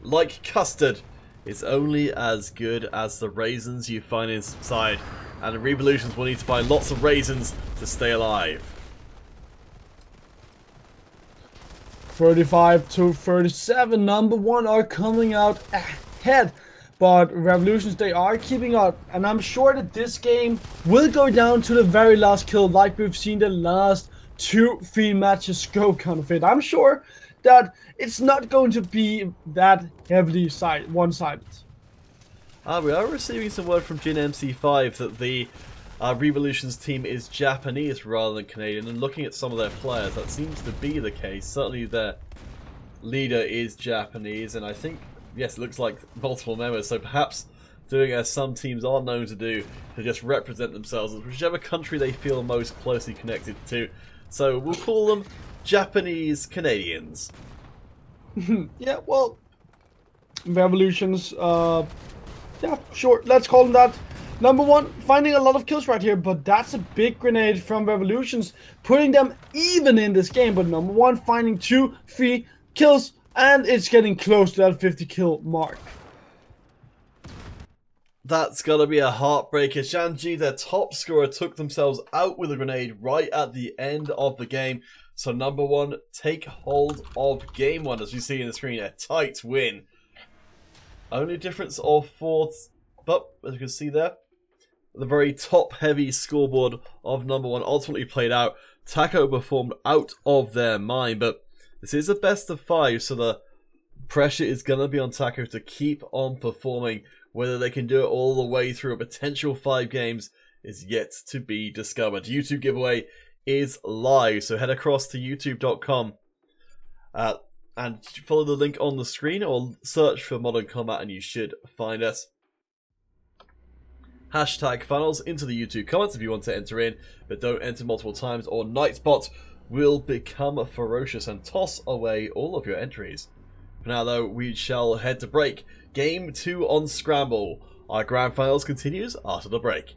Speaker 1: like custard, is only as good as the raisins you find inside. And the Revolutions will need to find lots of raisins to stay alive.
Speaker 2: 35 to 37, number one are coming out ahead. But Revolutions, they are keeping up, and I'm sure that this game will go down to the very last kill like we've seen the last 2-3 matches go, kind of it. I'm sure that it's not going to be that heavily one-sided.
Speaker 1: We are receiving some word from Go4MC5 that the Revolutions team is Japanese rather than Canadian, and looking at some of their players, that seems to be the case. Certainly their leader is Japanese, and I think, yes, it looks like multiple members, so perhaps doing as some teams are known to do, to just represent themselves as whichever country they feel most closely connected to. So we'll call them Japanese Canadians.
Speaker 2: Yeah, well, Revolutions, yeah, sure, let's call them that. Number one, finding a lot of kills right here, but that's a big grenade from Revolutions, putting them even in this game. But number one, finding 2-3 kills, and it's getting close to that 50 kill mark.
Speaker 1: That's gotta be a heartbreaker. Shanji, their top scorer, took themselves out with a grenade right at the end of the game. So number one take hold of game one, as you see in the screen, a tight win. Only difference of 4, but as you can see there, the very top-heavy scoreboard of number one ultimately played out. Taco performed out of their mind, but this is a best of 5, so the pressure is going to be on Taco to keep on performing. Whether they can do it all the way through a potential 5 games is yet to be discovered. YouTube giveaway is live, so head across to youtube.com and follow the link on the screen, or search for Modern Combat and you should find us. Hashtag funnels into the YouTube comments if you want to enter in, but don't enter multiple times or Nightbot will become ferocious and toss away all of your entries. For now though, we shall head to break. Game 2 on Scramble. Our grand finals continues after the break.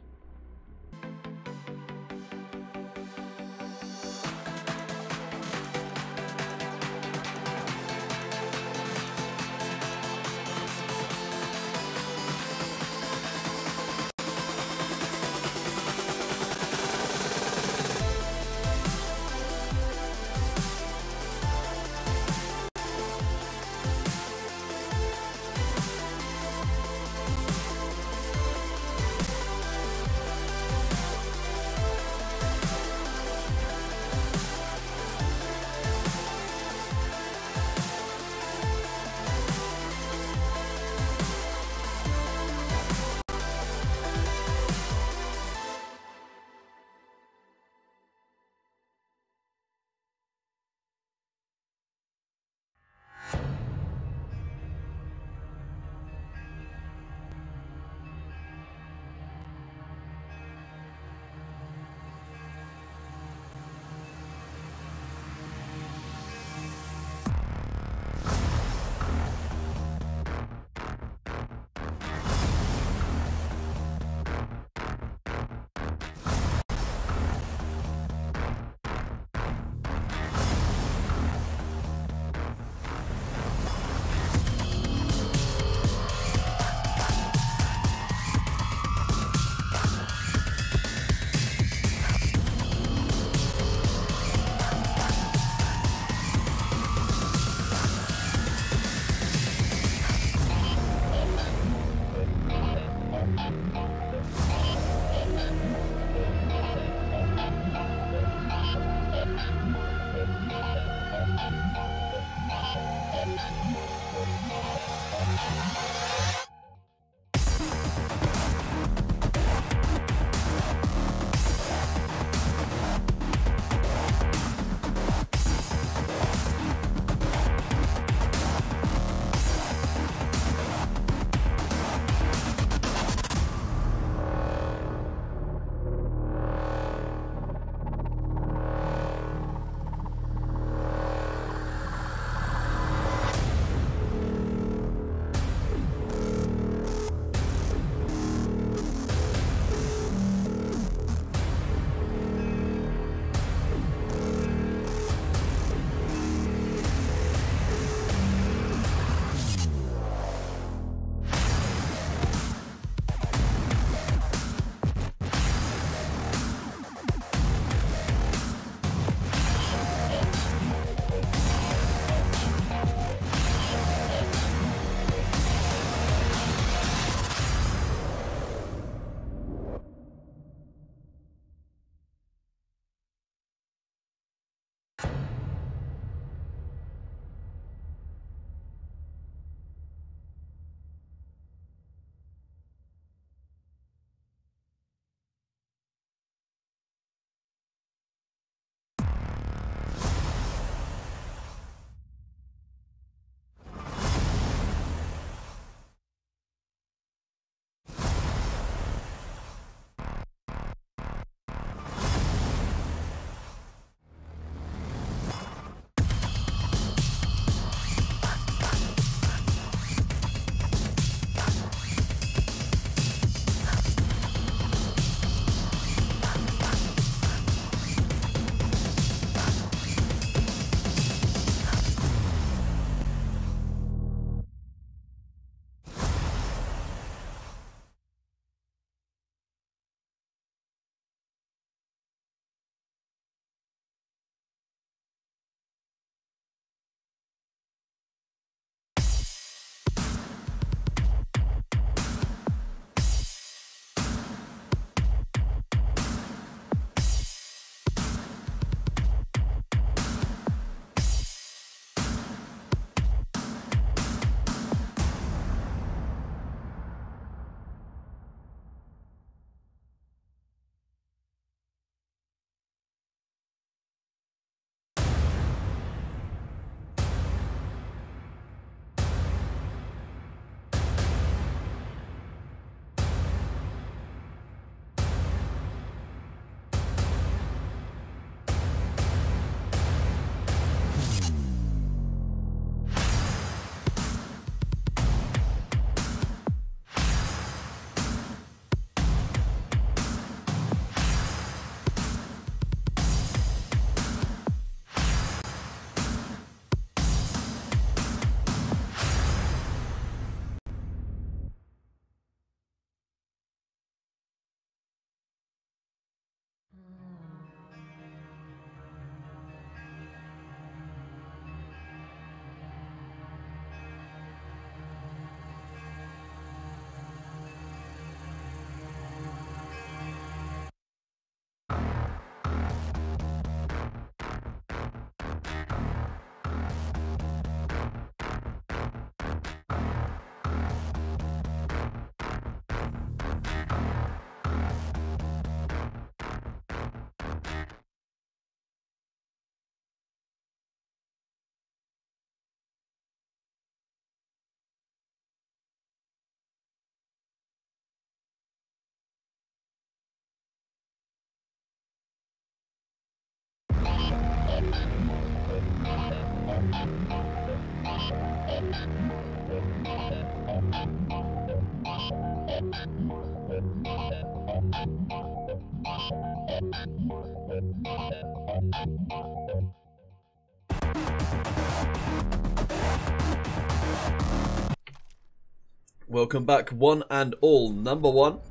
Speaker 1: Welcome back, one and all, number one,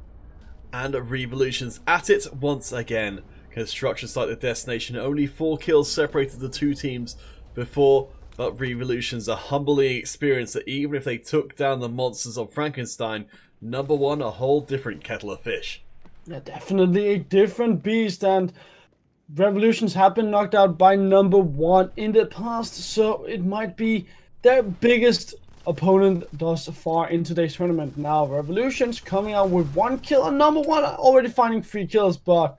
Speaker 1: and Revolutions at it once again. Construction site, the destination, only 4 kills separated the two teams before, but Revolutions, a humbling experience that even if they took down the monsters of Frankenstein, number one, a whole different kettle of fish.
Speaker 2: Yeah, definitely a different beast, and Revolutions have been knocked out by number one in the past, so it might be their biggest opponent thus far in today's tournament. Now, Revolutions coming out with 1 kill, and number one already finding 3 kills, but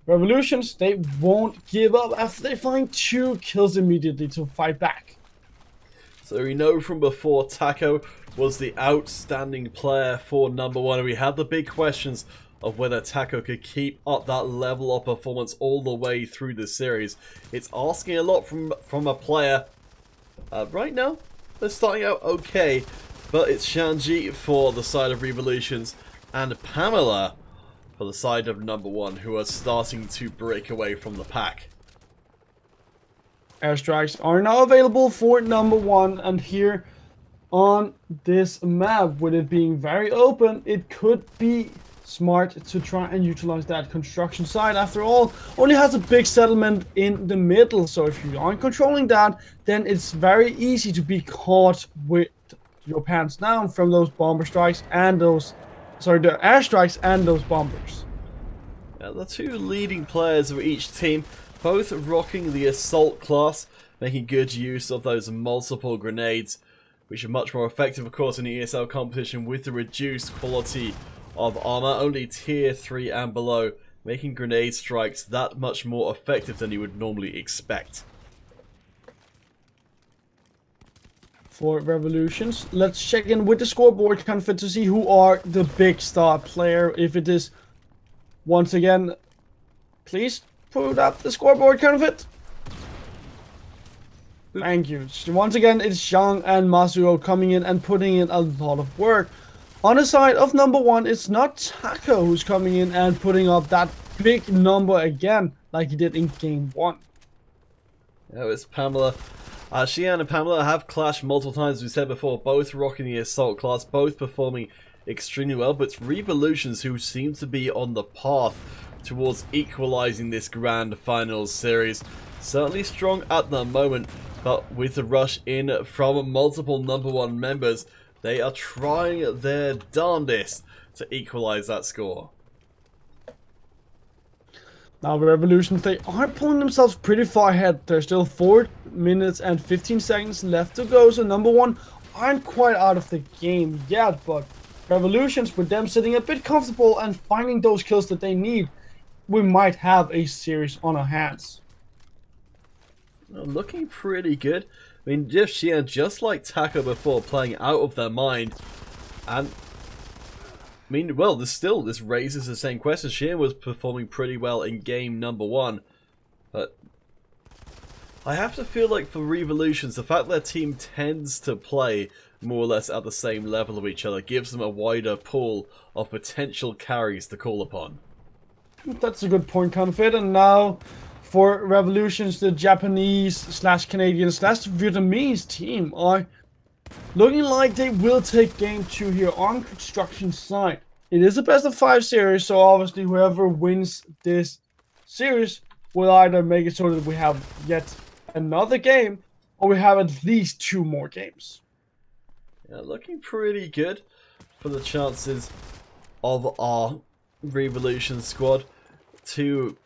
Speaker 2: Revolutions, they won't give up after they find 2 kills immediately to fight back.
Speaker 1: So we know from before Taco was the outstanding player for number one, and we had the big questions of whether Taco could keep up that level of performance all the way through the series. It's asking a lot from a player. Right now, they're starting out okay, but it's Shanji for the side of Revolutions and Pamela for the side of number one, who are starting to break away from the pack.
Speaker 2: Airstrikes are now available for number one, and here on this map, with it being very open, it could be smart to try and utilize that construction site. After all, only has a big settlement in the middle, so if you aren't controlling that, then it's very easy to be caught with your pants down from those bomber strikes and those, sorry, the airstrikes and those bombers.
Speaker 1: The two leading players of each team, both rocking the assault class, making good use of those multiple grenades, which are much more effective, of course, in the ESL competition with the reduced quality of armor, only tier 3 and below, making grenade strikes that much more effective than you would normally expect.
Speaker 2: For Revolutions, let's check in with the scoreboard config to see who are the big star player. If it is, once again, please put up the scoreboard config. Thank you. Once again, it's Zhang and Masuo coming in and putting in a lot of work. On the side of number one, it's not Taco who's coming in and putting up that big number again, like he did in game one.
Speaker 1: Yeah, it's Pamela. Xian and Pamela have clashed multiple times, as we said before, both rocking the assault class, both performing extremely well, but it's Revolutions who seem to be on the path towards equalizing this grand finals series. Certainly strong at the moment, but with the rush in from multiple number one members, they are trying their darndest to equalize that score.
Speaker 2: Now the Revolutions, they are pulling themselves pretty far ahead. There's still 4 minutes and 15 seconds left to go, so number one aren't quite out of the game yet, but Revolutions, with them sitting a bit comfortable and finding those kills that they need, we might have a series on our hands.
Speaker 1: Looking pretty good. I mean, Jeff Xian, just like Taco before, playing out of their mind. And, I mean, well, this raises the same question. Xian was performing pretty well in game number one. But I have to feel like for Revolutions, the fact their team tends to play more or less at the same level of each other gives them a wider pool of potential carries to call upon.
Speaker 2: That's a good point, Confit. And now, for Revolutions, the Japanese/Canadian/Vietnamese team are looking like they will take game 2 here on construction site. It is a best of 5 series, so obviously whoever wins this series will either make it so that we have yet another game, or we have at least 2 more games.
Speaker 1: Yeah, looking pretty good for the chances of our Revolution squad to,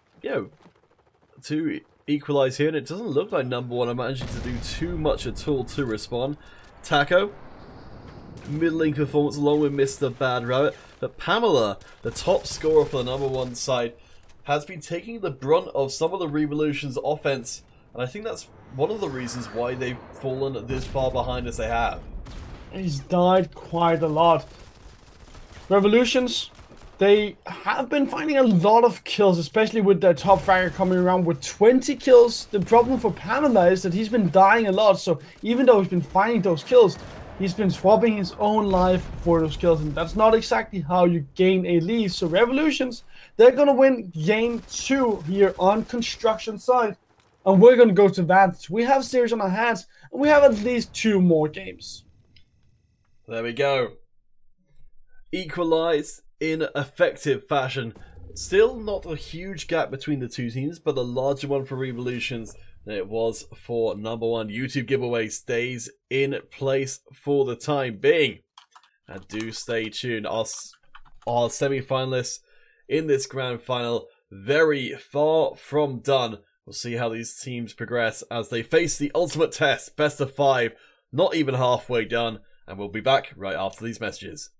Speaker 1: to equalize here, and it doesn't look like number one are managing to do too much at all to respond. Taco, middling performance along with Mr. Bad Rabbit, but Pamela, the top scorer for the number one side, has been taking the brunt of some of the Revolution's offense, and I think that's one of the reasons why they've fallen this far behind as they have.
Speaker 2: He's died quite a lot. Revolutions, They have been finding a lot of kills, especially with their top fragger coming around with 20 kills. The problem for Pamela is that he's been dying a lot, so even though he's been finding those kills, he's been swapping his own life for those kills, and that's not exactly how you gain a lead. So Revolutions, they're gonna win game 2 here on construction side, and we're gonna go to Vantage. We have series on our hands, and we have at least 2 more games.
Speaker 1: There we go. Equalize in effective fashion. Still not a huge gap between the two teams, but a larger one for Revolutions than it was for number 1. YouTube giveaway stays in place for the time being. And do stay tuned. Our semi-finalists in this grand final very far from done. We'll see how these teams progress as they face the ultimate test. Best of 5, not even halfway done. And we'll be back right after these messages.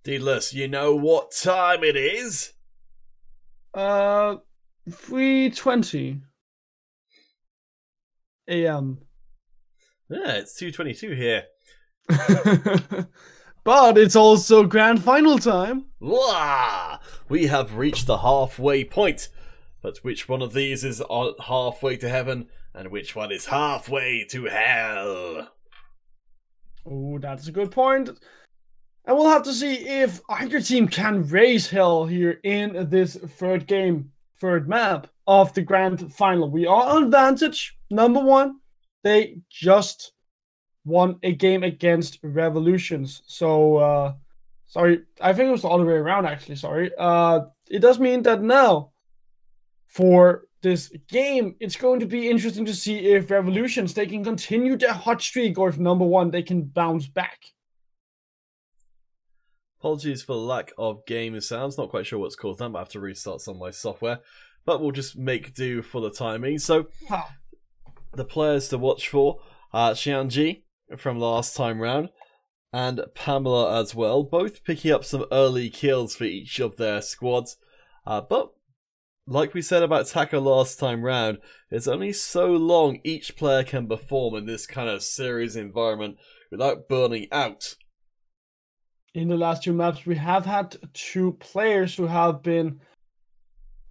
Speaker 1: Deedless, you know what time it is?
Speaker 2: 3:20 a.m.
Speaker 1: Yeah, it's 2:22 here.
Speaker 2: But it's also grand final time.
Speaker 1: Wah! We have reached the halfway point. But which one of these is halfway to heaven, and which one is halfway to hell?
Speaker 2: Oh, that's a good point. And we'll have to see if either team can raise hell here in this third map of the grand final. We are on advantage. Number one, they just won a game against Revolutions. So, sorry, I think it was the other way around, actually. Sorry. It does mean that now, for this game, it's going to be interesting to see if Revolutions, they can continue their hot streak, or if number one, they can bounce back.
Speaker 1: Apologies for the lack of game sounds. Not quite sure what's caused that. I have to restart some of my software. But we'll just make do for the timing. So, the players to watch for are Xianji from last time round, and Pamela as well. Both picking up some early kills for each of their squads. But, like we said about Taco last time round, it's only so long each player can perform in this kind of series environment without burning out.
Speaker 2: In the last two maps, we have had two players who have been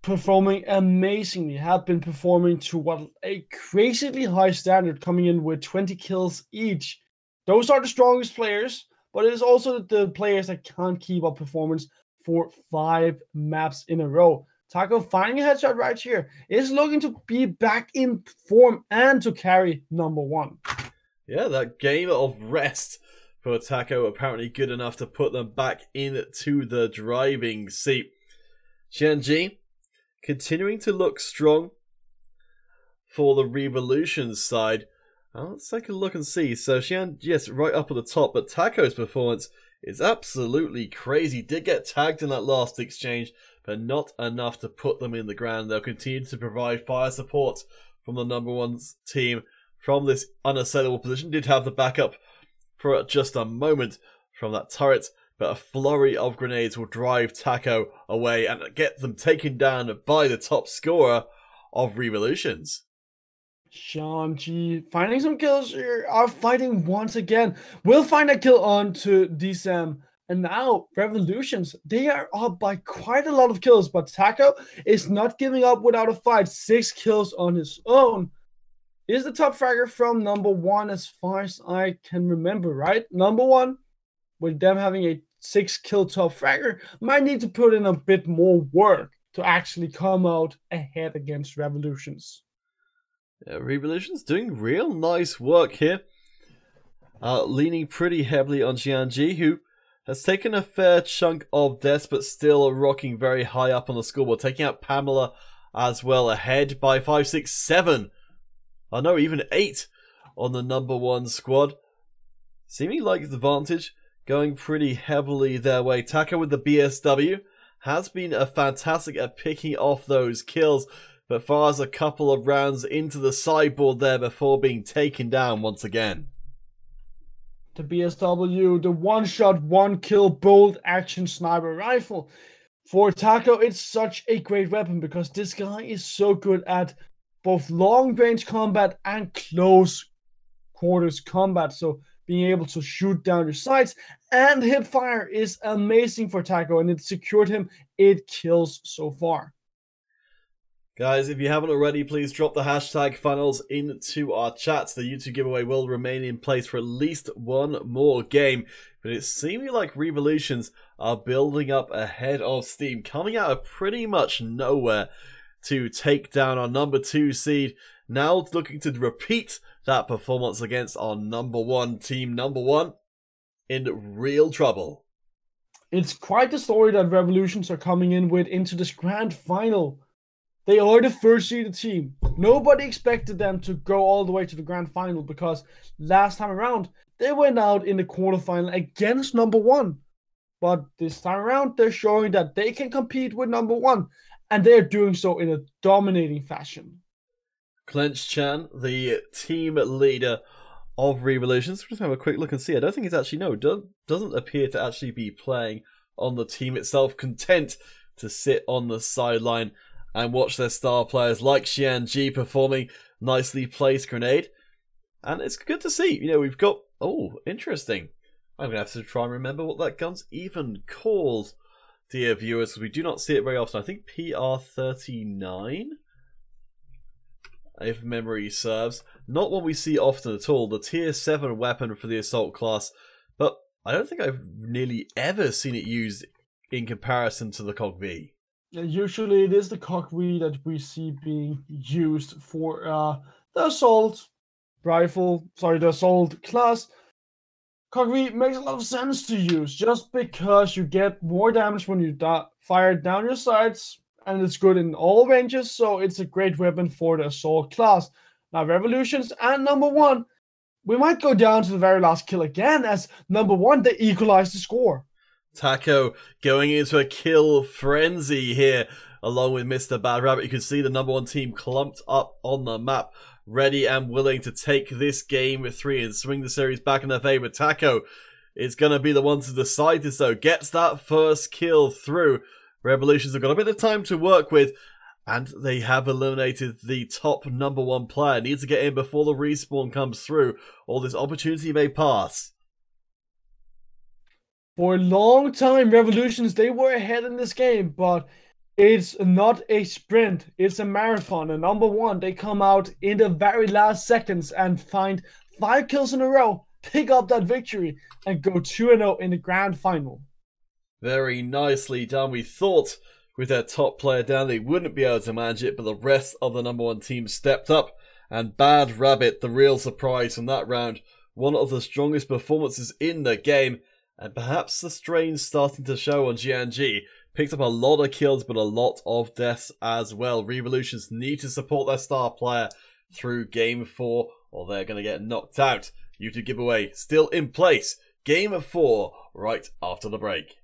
Speaker 2: performing amazingly, have been performing to what a crazily high standard, coming in with 20 kills each. Those are the strongest players, but it is also the players that can't keep up performance for 5 maps in a row. Taco finding a headshot right here is looking to be back in form and to carry number one.
Speaker 1: Yeah, that game of rest for Taco apparently good enough to put them back into the driving seat. Xianji continuing to look strong for the Revolution side. Let's take a look and see. So Xian, yes, right up at the top, but Taco's performance is absolutely crazy. Did get tagged in that last exchange, but not enough to put them in the ground. They'll continue to provide fire support from the number one team from this unassailable position. Did have the backup for just a moment from that turret, but a flurry of grenades will drive Taco away and get them taken down by the top scorer of Revolutions.
Speaker 2: Xianji finding some kills here, are fighting once again. Will find a kill on to DSM. And now, Revolutions, they are up by quite a lot of kills, but Taco is not giving up without a fight. 6 kills on his own. Is the top fragger from number one as far as I can remember, right? Number one, with them having a 6-kill top fragger, might need to put in a bit more work to actually come out ahead against Revolutions.
Speaker 1: Yeah, Revolutions doing real nice work here. Leaning pretty heavily on Xianji, who has taken a fair chunk of deaths, but still rocking very high up on the scoreboard, taking out Pamela as well, ahead by 5, 6, 7. Oh no, even 8 on the number one squad. Seeming like the advantage going pretty heavily their way. Taco with the BSW has been fantastic at picking off those kills, but fires a couple of rounds into the sideboard there before being taken down once again.
Speaker 2: The BSW, the one-shot, one-kill bolt action sniper rifle. For Taco, it's such a great weapon because this guy is so good at both long-range combat and close quarters combat. So being able to shoot down your sights and hip fire is amazing for Taco, and it secured him 8 kills so far.
Speaker 1: Guys, if you haven't already, please drop the hashtag funnels into our chats. The YouTube giveaway will remain in place for at least one more game. But it's seeming like Revolutions are building up ahead of steam, coming out of pretty much nowhere to take down our number 2 seed. Now looking to repeat that performance against our number 1 team. Number 1 in real trouble.
Speaker 2: It's quite the story that Revolutions are coming in with into this grand final. They are the first seeded team. Nobody expected them to go all the way to the grand final because last time around, they went out in the quarterfinal against number 1. But this time around, they're showing that they can compete with number 1. And they're doing so in a dominating fashion.
Speaker 1: Clench Chan, the team leader of Revolutions. We'll just have a quick look and see. I don't think it's actually, no, doesn't appear to actually be playing on the team itself, content to sit on the sideline and watch their star players like Xianji performing nicely placed grenade. And it's good to see. You know, we've got... Oh, interesting. I'm going to have to try and remember what that gun's even called, dear viewers, because we do not see it very often. I think PR-39, if memory serves. Not one we see often at all. The tier 7 weapon for the assault class, but I don't think I've nearly ever seen it used in comparison to the COG-V.
Speaker 2: Yeah, usually it is the COG-V that we see being used for the assault rifle, the assault class. COG-V makes a lot of sense to use just because you get more damage when you fire down your sights, and it's good in all ranges, so it's a great weapon for the assault class. Now, Revolutions and number 1, we might go down to the very last kill again, as number 1, they equalize the score.
Speaker 1: Taco going into a kill frenzy here, along with Mr. Bad Rabbit. You can see the number 1 team clumped up on the map, ready and willing to take this game with 3 and swing the series back in their favor. Taco is going to be the one to decide this, though. Gets that first kill through. Revolutions have got a bit of time to work with, and they have eliminated the top number 1 player. Needs to get in before the respawn comes through, or this opportunity may pass.
Speaker 2: For a long time, Revolutions, they were ahead in this game, but it's not a sprint, it's a marathon. And number 1, they come out in the very last seconds and find 5 kills in a row, pick up that victory, and go 2-0 in the grand final.
Speaker 1: Very nicely done. We thought with their top player down they wouldn't be able to manage it, but the rest of the number 1 team stepped up, and Bad Rabbit, the real surprise from that round, one of the strongest performances in the game, and perhaps the strain starting to show on Xianji. Picked up a lot of kills, but a lot of deaths as well. Revolutions need to support their star player through Game 4, or they're going to get knocked out. YouTube giveaway still in place. Game 4 right after the break.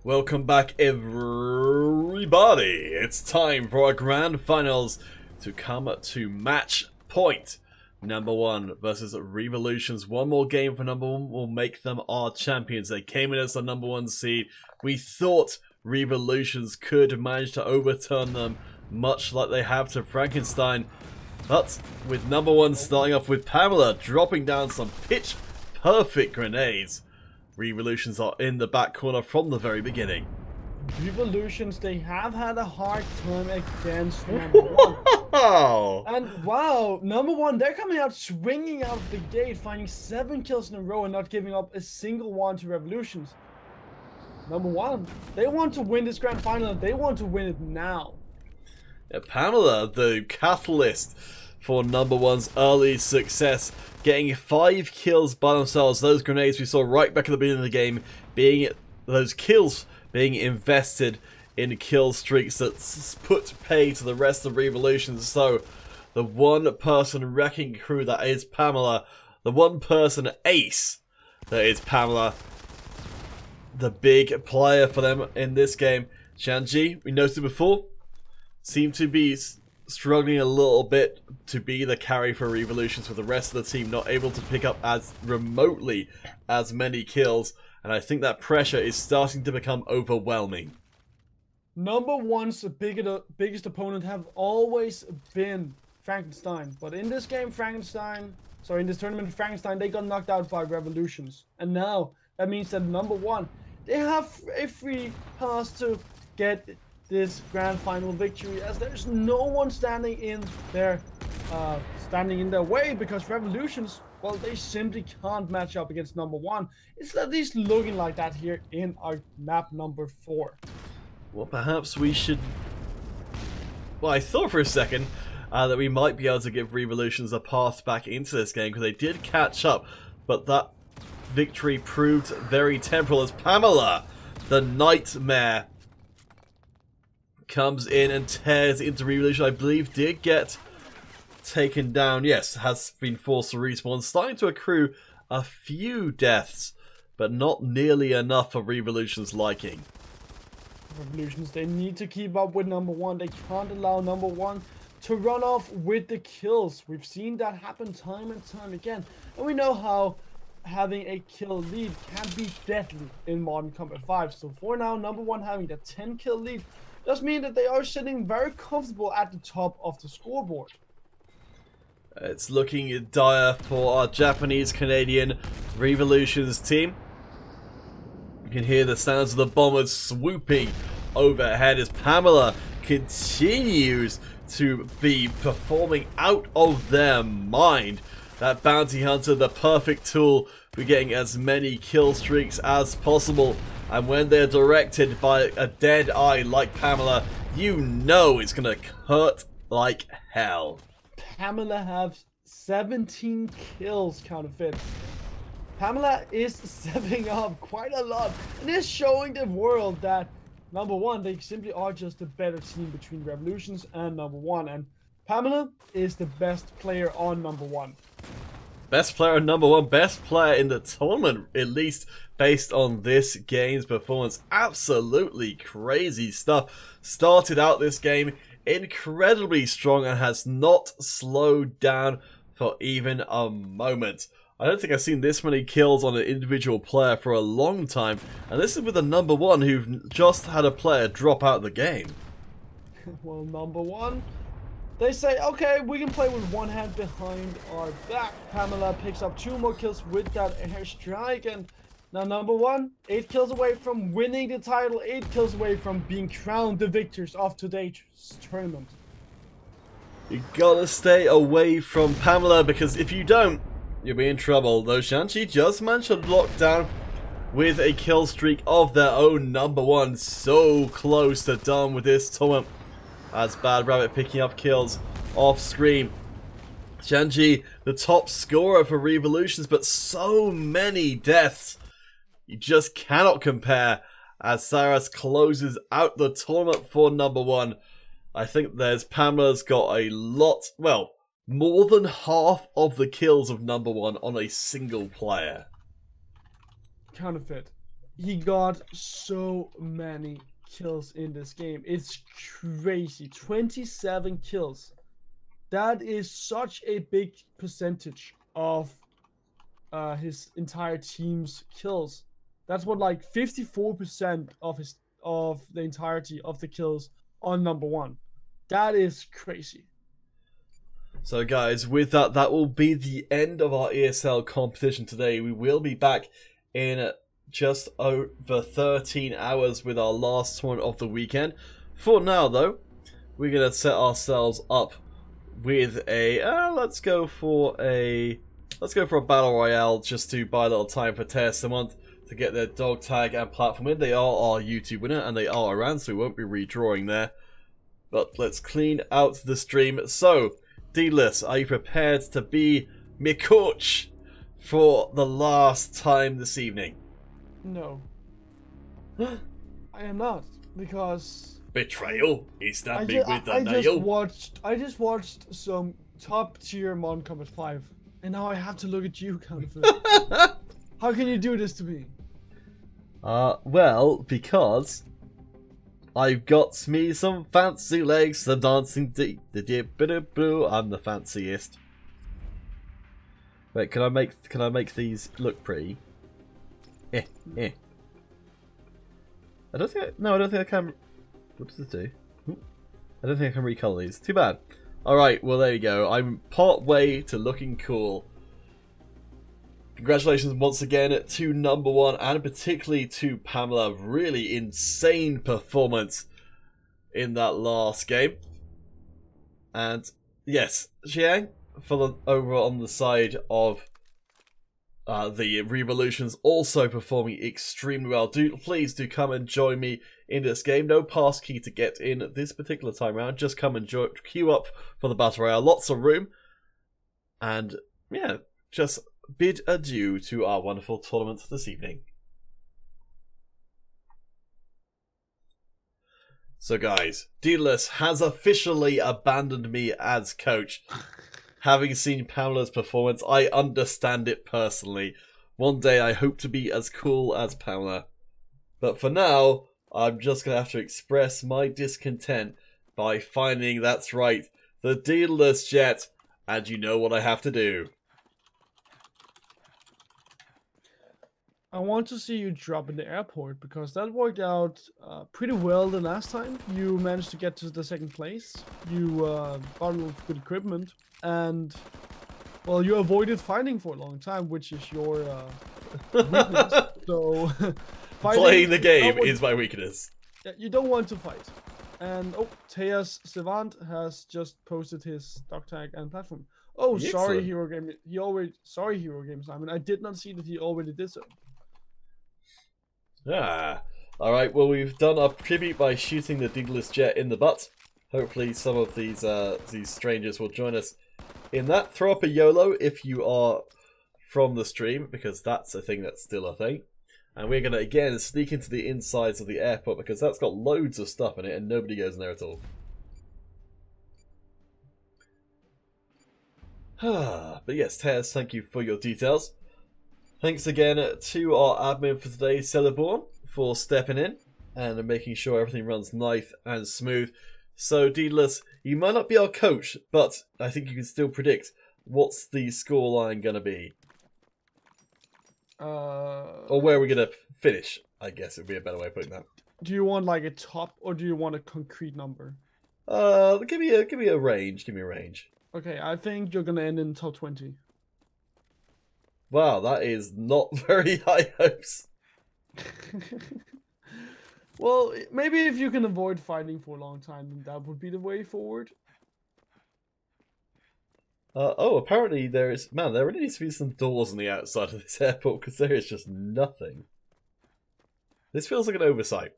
Speaker 1: Welcome back, everybody. It's time for our grand finals to come to match point. Number 1 versus Revolutions. One more game for number 1 will make them our champions. They came in as the number 1 seed. We thought Revolutions could manage to overturn them, much like they have to Frankenstein. But with number 1 starting off with Pamela dropping down some pitch perfect grenades, Revolutions are in the back corner from the very beginning.
Speaker 2: Revolutions, they have had a hard time against number 1. And wow, number 1, they're coming out swinging out of the gate, finding 7 kills in a row and not giving up a single one to Revolutions. Number 1, they want to win this grand final and they want to win it now.
Speaker 1: Yeah, Pamela, the catalyst for number 1's early success, getting 5 kills by themselves. Those grenades we saw right back at the beginning of the game, being those kills being invested in kill streaks that put pay to the rest of Revolutions. So the one person wrecking crew that is Pamela, the one person ace that is Pamela, the big player for them in this game. Shanji, we noticed it before, seemed to be struggling a little bit to be the carry for Revolutions, with the rest of the team not able to pick up as remotely as many kills, and I think that pressure is starting to become overwhelming.
Speaker 2: Number 1's biggest opponent have always been Frankenstein, but in this game in this tournament Frankenstein, they got knocked out by Revolutions, and now that means that number 1, they have a free pass to get this grand final victory, as there's no one standing in their way, because Revolutions, well, they simply can't match up against number 1. It's at least looking like that here in our map number 4.
Speaker 1: Well, perhaps we should... Well, I thought for a second that we might be able to give Revolutions a path back into this game, because they did catch up, but that victory proved very temporal as Pamela, the Nightmare, comes in and tears into Revolution. I believe did get taken down. Yes, has been forced to respawn. Starting to accrue a few deaths, but not nearly enough for Revolution's liking.
Speaker 2: Revolutions, they need to keep up with number 1. They can't allow number 1 to run off with the kills. We've seen that happen time and time again. And we know how having a kill lead can be deadly in Modern Combat 5. So for now, number 1 having that 10 kill lead does mean that they are sitting very comfortable at the top of the scoreboard.
Speaker 1: It's looking dire for our Japanese-Canadian Revolutions team. You can hear the sounds of the bombers swooping overhead as Pamela continues to be performing out of their mind. That bounty hunter, the perfect tool for getting as many kill streaks as possible. And when they're directed by a dead eye like Pamela, you know it's gonna hurt like hell.
Speaker 2: Pamela have 17 kills, counterfeit. Pamela is stepping up quite a lot and is showing the world that number 1, they simply are just a better team between Revolutions and number 1. And Pamela is the best player on number 1.
Speaker 1: Best player on number 1, best player in the tournament, at least based on this game's performance. Absolutely crazy stuff. Started out this game incredibly strong and has not slowed down for even a moment. I don't think I've seen this many kills on an individual player for a long time, and this is with a number 1 who've just had a player drop out of the game.
Speaker 2: Well, number 1, they say, okay, we can play with one hand behind our back. Pamela picks up 2 more kills with that airstrike, and now number 1, 8 kills away from winning the title, 8 kills away from being crowned the victors of today's tournament.
Speaker 1: You gotta stay away from Pamela, because if you don't, you'll be in trouble. Though Shanchi just managed to lock down with a kill streak of their own. Number 1 so close to done with this tournament, as Bad Rabbit picking up kills off screen. Shanji, the top scorer for Revolutions, but so many deaths. You just cannot compare, as Saras closes out the tournament for number 1. I think Pamela's got a lot, well, more than half of the kills of number 1 on a single player.
Speaker 2: Counterfeit. he got so many kills in this game. It's crazy. 27 kills. That is such a big percentage of his entire team's kills. That's what, like 54% of the entirety of the kills on number one. That is crazy.
Speaker 1: So guys, with that, that will be the end of our ESL competition today. We will be back in just over 13 hours with our last tournament of the weekend. For now though, we're going to set ourselves up with a, let's go for a battle royale just to buy a little time for Tear Someone to get their dog tag and platform in. They are our YouTube winner and they are around, so we won't be redrawing there. But let's clean out the stream. So, Deedless, are you prepared to be my coach for the last time this evening?
Speaker 2: No. I am not, because
Speaker 1: betrayal. He stabbed me with a nail.
Speaker 2: I just watched some top tier Mortal Kombat 5, and now I have to look at you, Counterfeit. How can you do this to me?
Speaker 1: Well, because I've got me some fancy legs, some dancing the blue. I'm the fanciest. Wait, can I make these look pretty? I don't think I can. What does it do? I don't think I can recolor these. Too bad. Alright, well there you go. I'm part way to looking cool. Congratulations once again to number one, and particularly to Pamela. Really insane performance in that last game. And yes, Xiang, over on the side of the Revolutions, also performing extremely well. Please do come and join me in this game. No pass key to get in this particular time around. Just come and queue up for the Battle Royale. Lots of room. And yeah, just bid adieu to our wonderful tournament this evening. So guys, Deedless has officially abandoned me as coach. Having seen Pamela's performance, I understand it personally. One day I hope to be as cool as Pamela. But for now, I'm just going to have to express my discontent by finding, that's right, the Deedless jet, and you know what I have to do.
Speaker 2: I want to see you drop in the airport, because that worked out pretty well the last time. You managed to get to the second place. You bought a lot of good equipment, and well, you avoided fighting for a long time, which is your weakness. So
Speaker 1: playing the game is my weakness.
Speaker 2: Yeah, you don't want to fight. And oh, Tejas Savant has just posted his dog tag and platform. Oh, sorry, Hero Game. Sorry, Hero Game Simon. I did not see that he already did so.
Speaker 1: Alright, well, we've done our tribute by shooting the Deedless jet in the butt. Hopefully some of these strangers will join us in that. Throw up a YOLO if you are from the stream, because that's a thing that's still a thing. And we're going to, again, sneak into the insides of the airport, because that's got loads of stuff in it and nobody goes in there at all. But yes, Tears, thank you for your details. Thanks again to our admin for today, Celeborn, for stepping in and making sure everything runs nice and smooth. So, Deedless, you might not be our coach, but I think you can still predict what's the scoreline going to be. Or where we're going to finish, I guess would be a better way of putting that.
Speaker 2: Do you want like a top, or do you want a concrete number?
Speaker 1: Give me a range. Give me a range.
Speaker 2: Okay, I think you're going to end in top 20.
Speaker 1: Wow, that is not very high hopes.
Speaker 2: Well, maybe if you can avoid fighting for a long time, then that would be the way forward.
Speaker 1: Oh, apparently there is... Man, there really needs to be some doors on the outside of this airport, because there is just nothing. This feels like an oversight.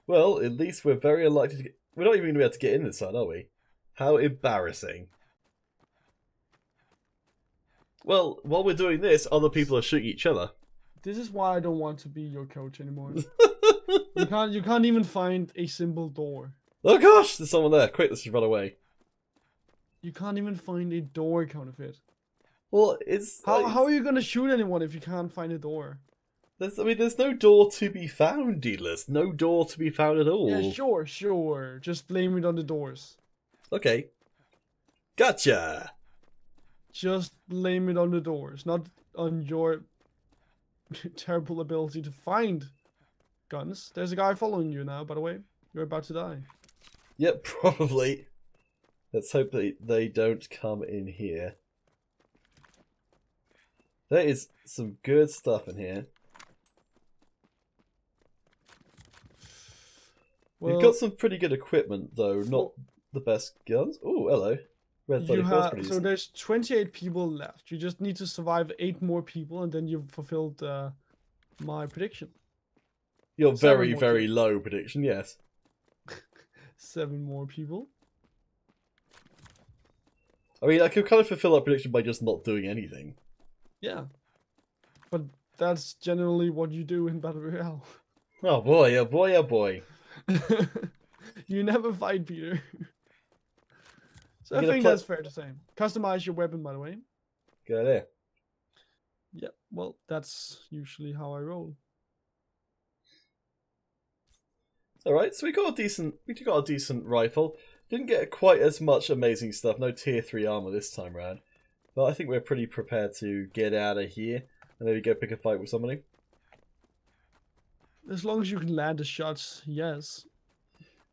Speaker 1: Well, at least we're very unlikely to get... We're not even going to be able to get in this side, are we? How embarrassing. Well, while we're doing this, other people are shooting each other.
Speaker 2: This is why I don't want to be your coach anymore. You can't even find a simple door.
Speaker 1: Oh gosh, there's someone there. Quick, let's just run away.
Speaker 2: You can't even find a door, Counterfeit.
Speaker 1: Well, it's
Speaker 2: How are you gonna shoot anyone if you can't find a door?
Speaker 1: there's no door to be found, Deedless. No door to be found at all.
Speaker 2: Yeah, sure. Just blame it on the doors.
Speaker 1: Okay. Gotcha.
Speaker 2: Just blame it on the doors, not on your terrible ability to find guns. There's a guy following you now, by the way. You're about to die.
Speaker 1: Yep, probably. Let's hope that they don't come in here. There is some good stuff in here.
Speaker 2: Well,
Speaker 1: We've got some pretty good equipment, though. Not the best guns. Oh, hello. Red 34 is pretty
Speaker 2: so
Speaker 1: decent.
Speaker 2: there's 28 people left. You just need to survive 8 more people, and then you've fulfilled my prediction.
Speaker 1: Your
Speaker 2: 7
Speaker 1: very,
Speaker 2: more
Speaker 1: very
Speaker 2: people.
Speaker 1: low prediction, yes.
Speaker 2: 7 more people.
Speaker 1: I mean, I could kind of fulfill that prediction by just not doing anything.
Speaker 2: Yeah. But that's generally what you do in Battle Royale.
Speaker 1: Oh boy, oh boy, oh boy.
Speaker 2: You never fight, Peter. So I
Speaker 1: You're gonna
Speaker 2: think
Speaker 1: play-
Speaker 2: that's fair to say. Customize your weapon, by the way.
Speaker 1: Go there.
Speaker 2: Yeah, well, that's usually how I roll.
Speaker 1: Alright, so we got a decent rifle. Didn't get quite as much amazing stuff, no tier 3 armor this time around. But I think we're pretty prepared to get out of here and maybe go pick a fight with somebody.
Speaker 2: As long as you can land the shots, yes.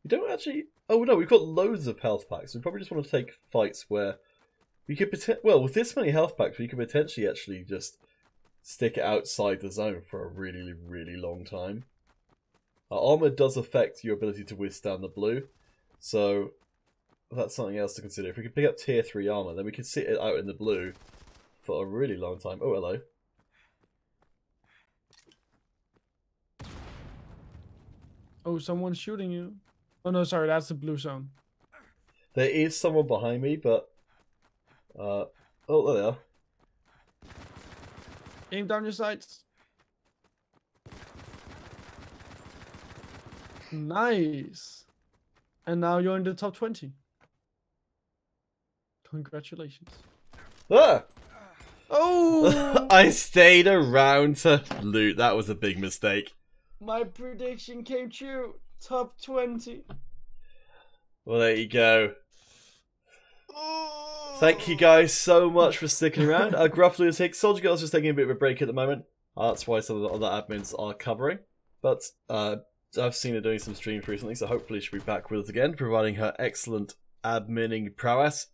Speaker 1: We don't actually... Oh no, we've got loads of health packs. We probably just want to take fights where we could well, with this many health packs, we could potentially actually just stick it outside the zone for a really, really long time. Our armor does affect your ability to withstand the blue, so that's something else to consider. If we could pick up tier 3 armor, then we could sit it out in the blue for a really long time. Oh, hello.
Speaker 2: Oh, someone's shooting you. Oh no, sorry, that's the blue zone.
Speaker 1: There is someone behind me, but... oh, there they are.
Speaker 2: Aim down your sights. Nice. And now you're in the top 20. Congratulations.
Speaker 1: Ah!
Speaker 2: Oh!
Speaker 1: I stayed around to loot. That was a big mistake.
Speaker 2: My prediction came true. Top 20.
Speaker 1: Well, there you go. Thank you guys so much for sticking around. Gruff Lunatic, Soldier Girl's just taking a bit of a break at the moment. That's why some of the other admins are covering. But I've seen her doing some streams recently, so hopefully she'll be back with us again, providing her excellent adminning prowess.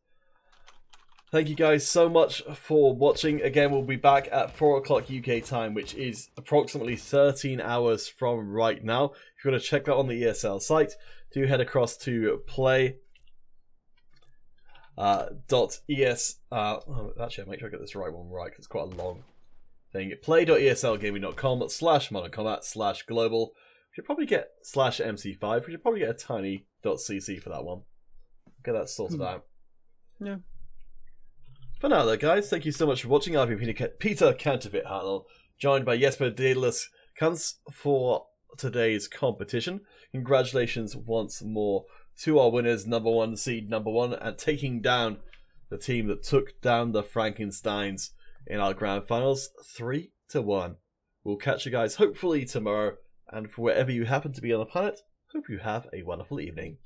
Speaker 1: Thank you guys so much for watching. Again, we'll be back at 4 o'clock UK time, which is approximately 13 hours from right now. If you want to check that on the ESL site, do head across to play. Actually, I'll make sure I get this right one right, because it's quite a long thing. Play.eslgaming.com/modern combat/global. We should probably get /MC5. We should probably get a tiny .cc for that one. Get that sorted out.
Speaker 2: Yeah.
Speaker 1: For now, though, guys, thank you so much for watching. I've been Peter Counterfeit Hartnell, joined by Jesper Daedalus Kunz for today's competition. Congratulations once more to our winners, #1 seed #1, and taking down the team that took down the Frankensteins in our grand finals 3-1. We'll catch you guys hopefully tomorrow, and for wherever you happen to be on the planet, hope you have a wonderful evening.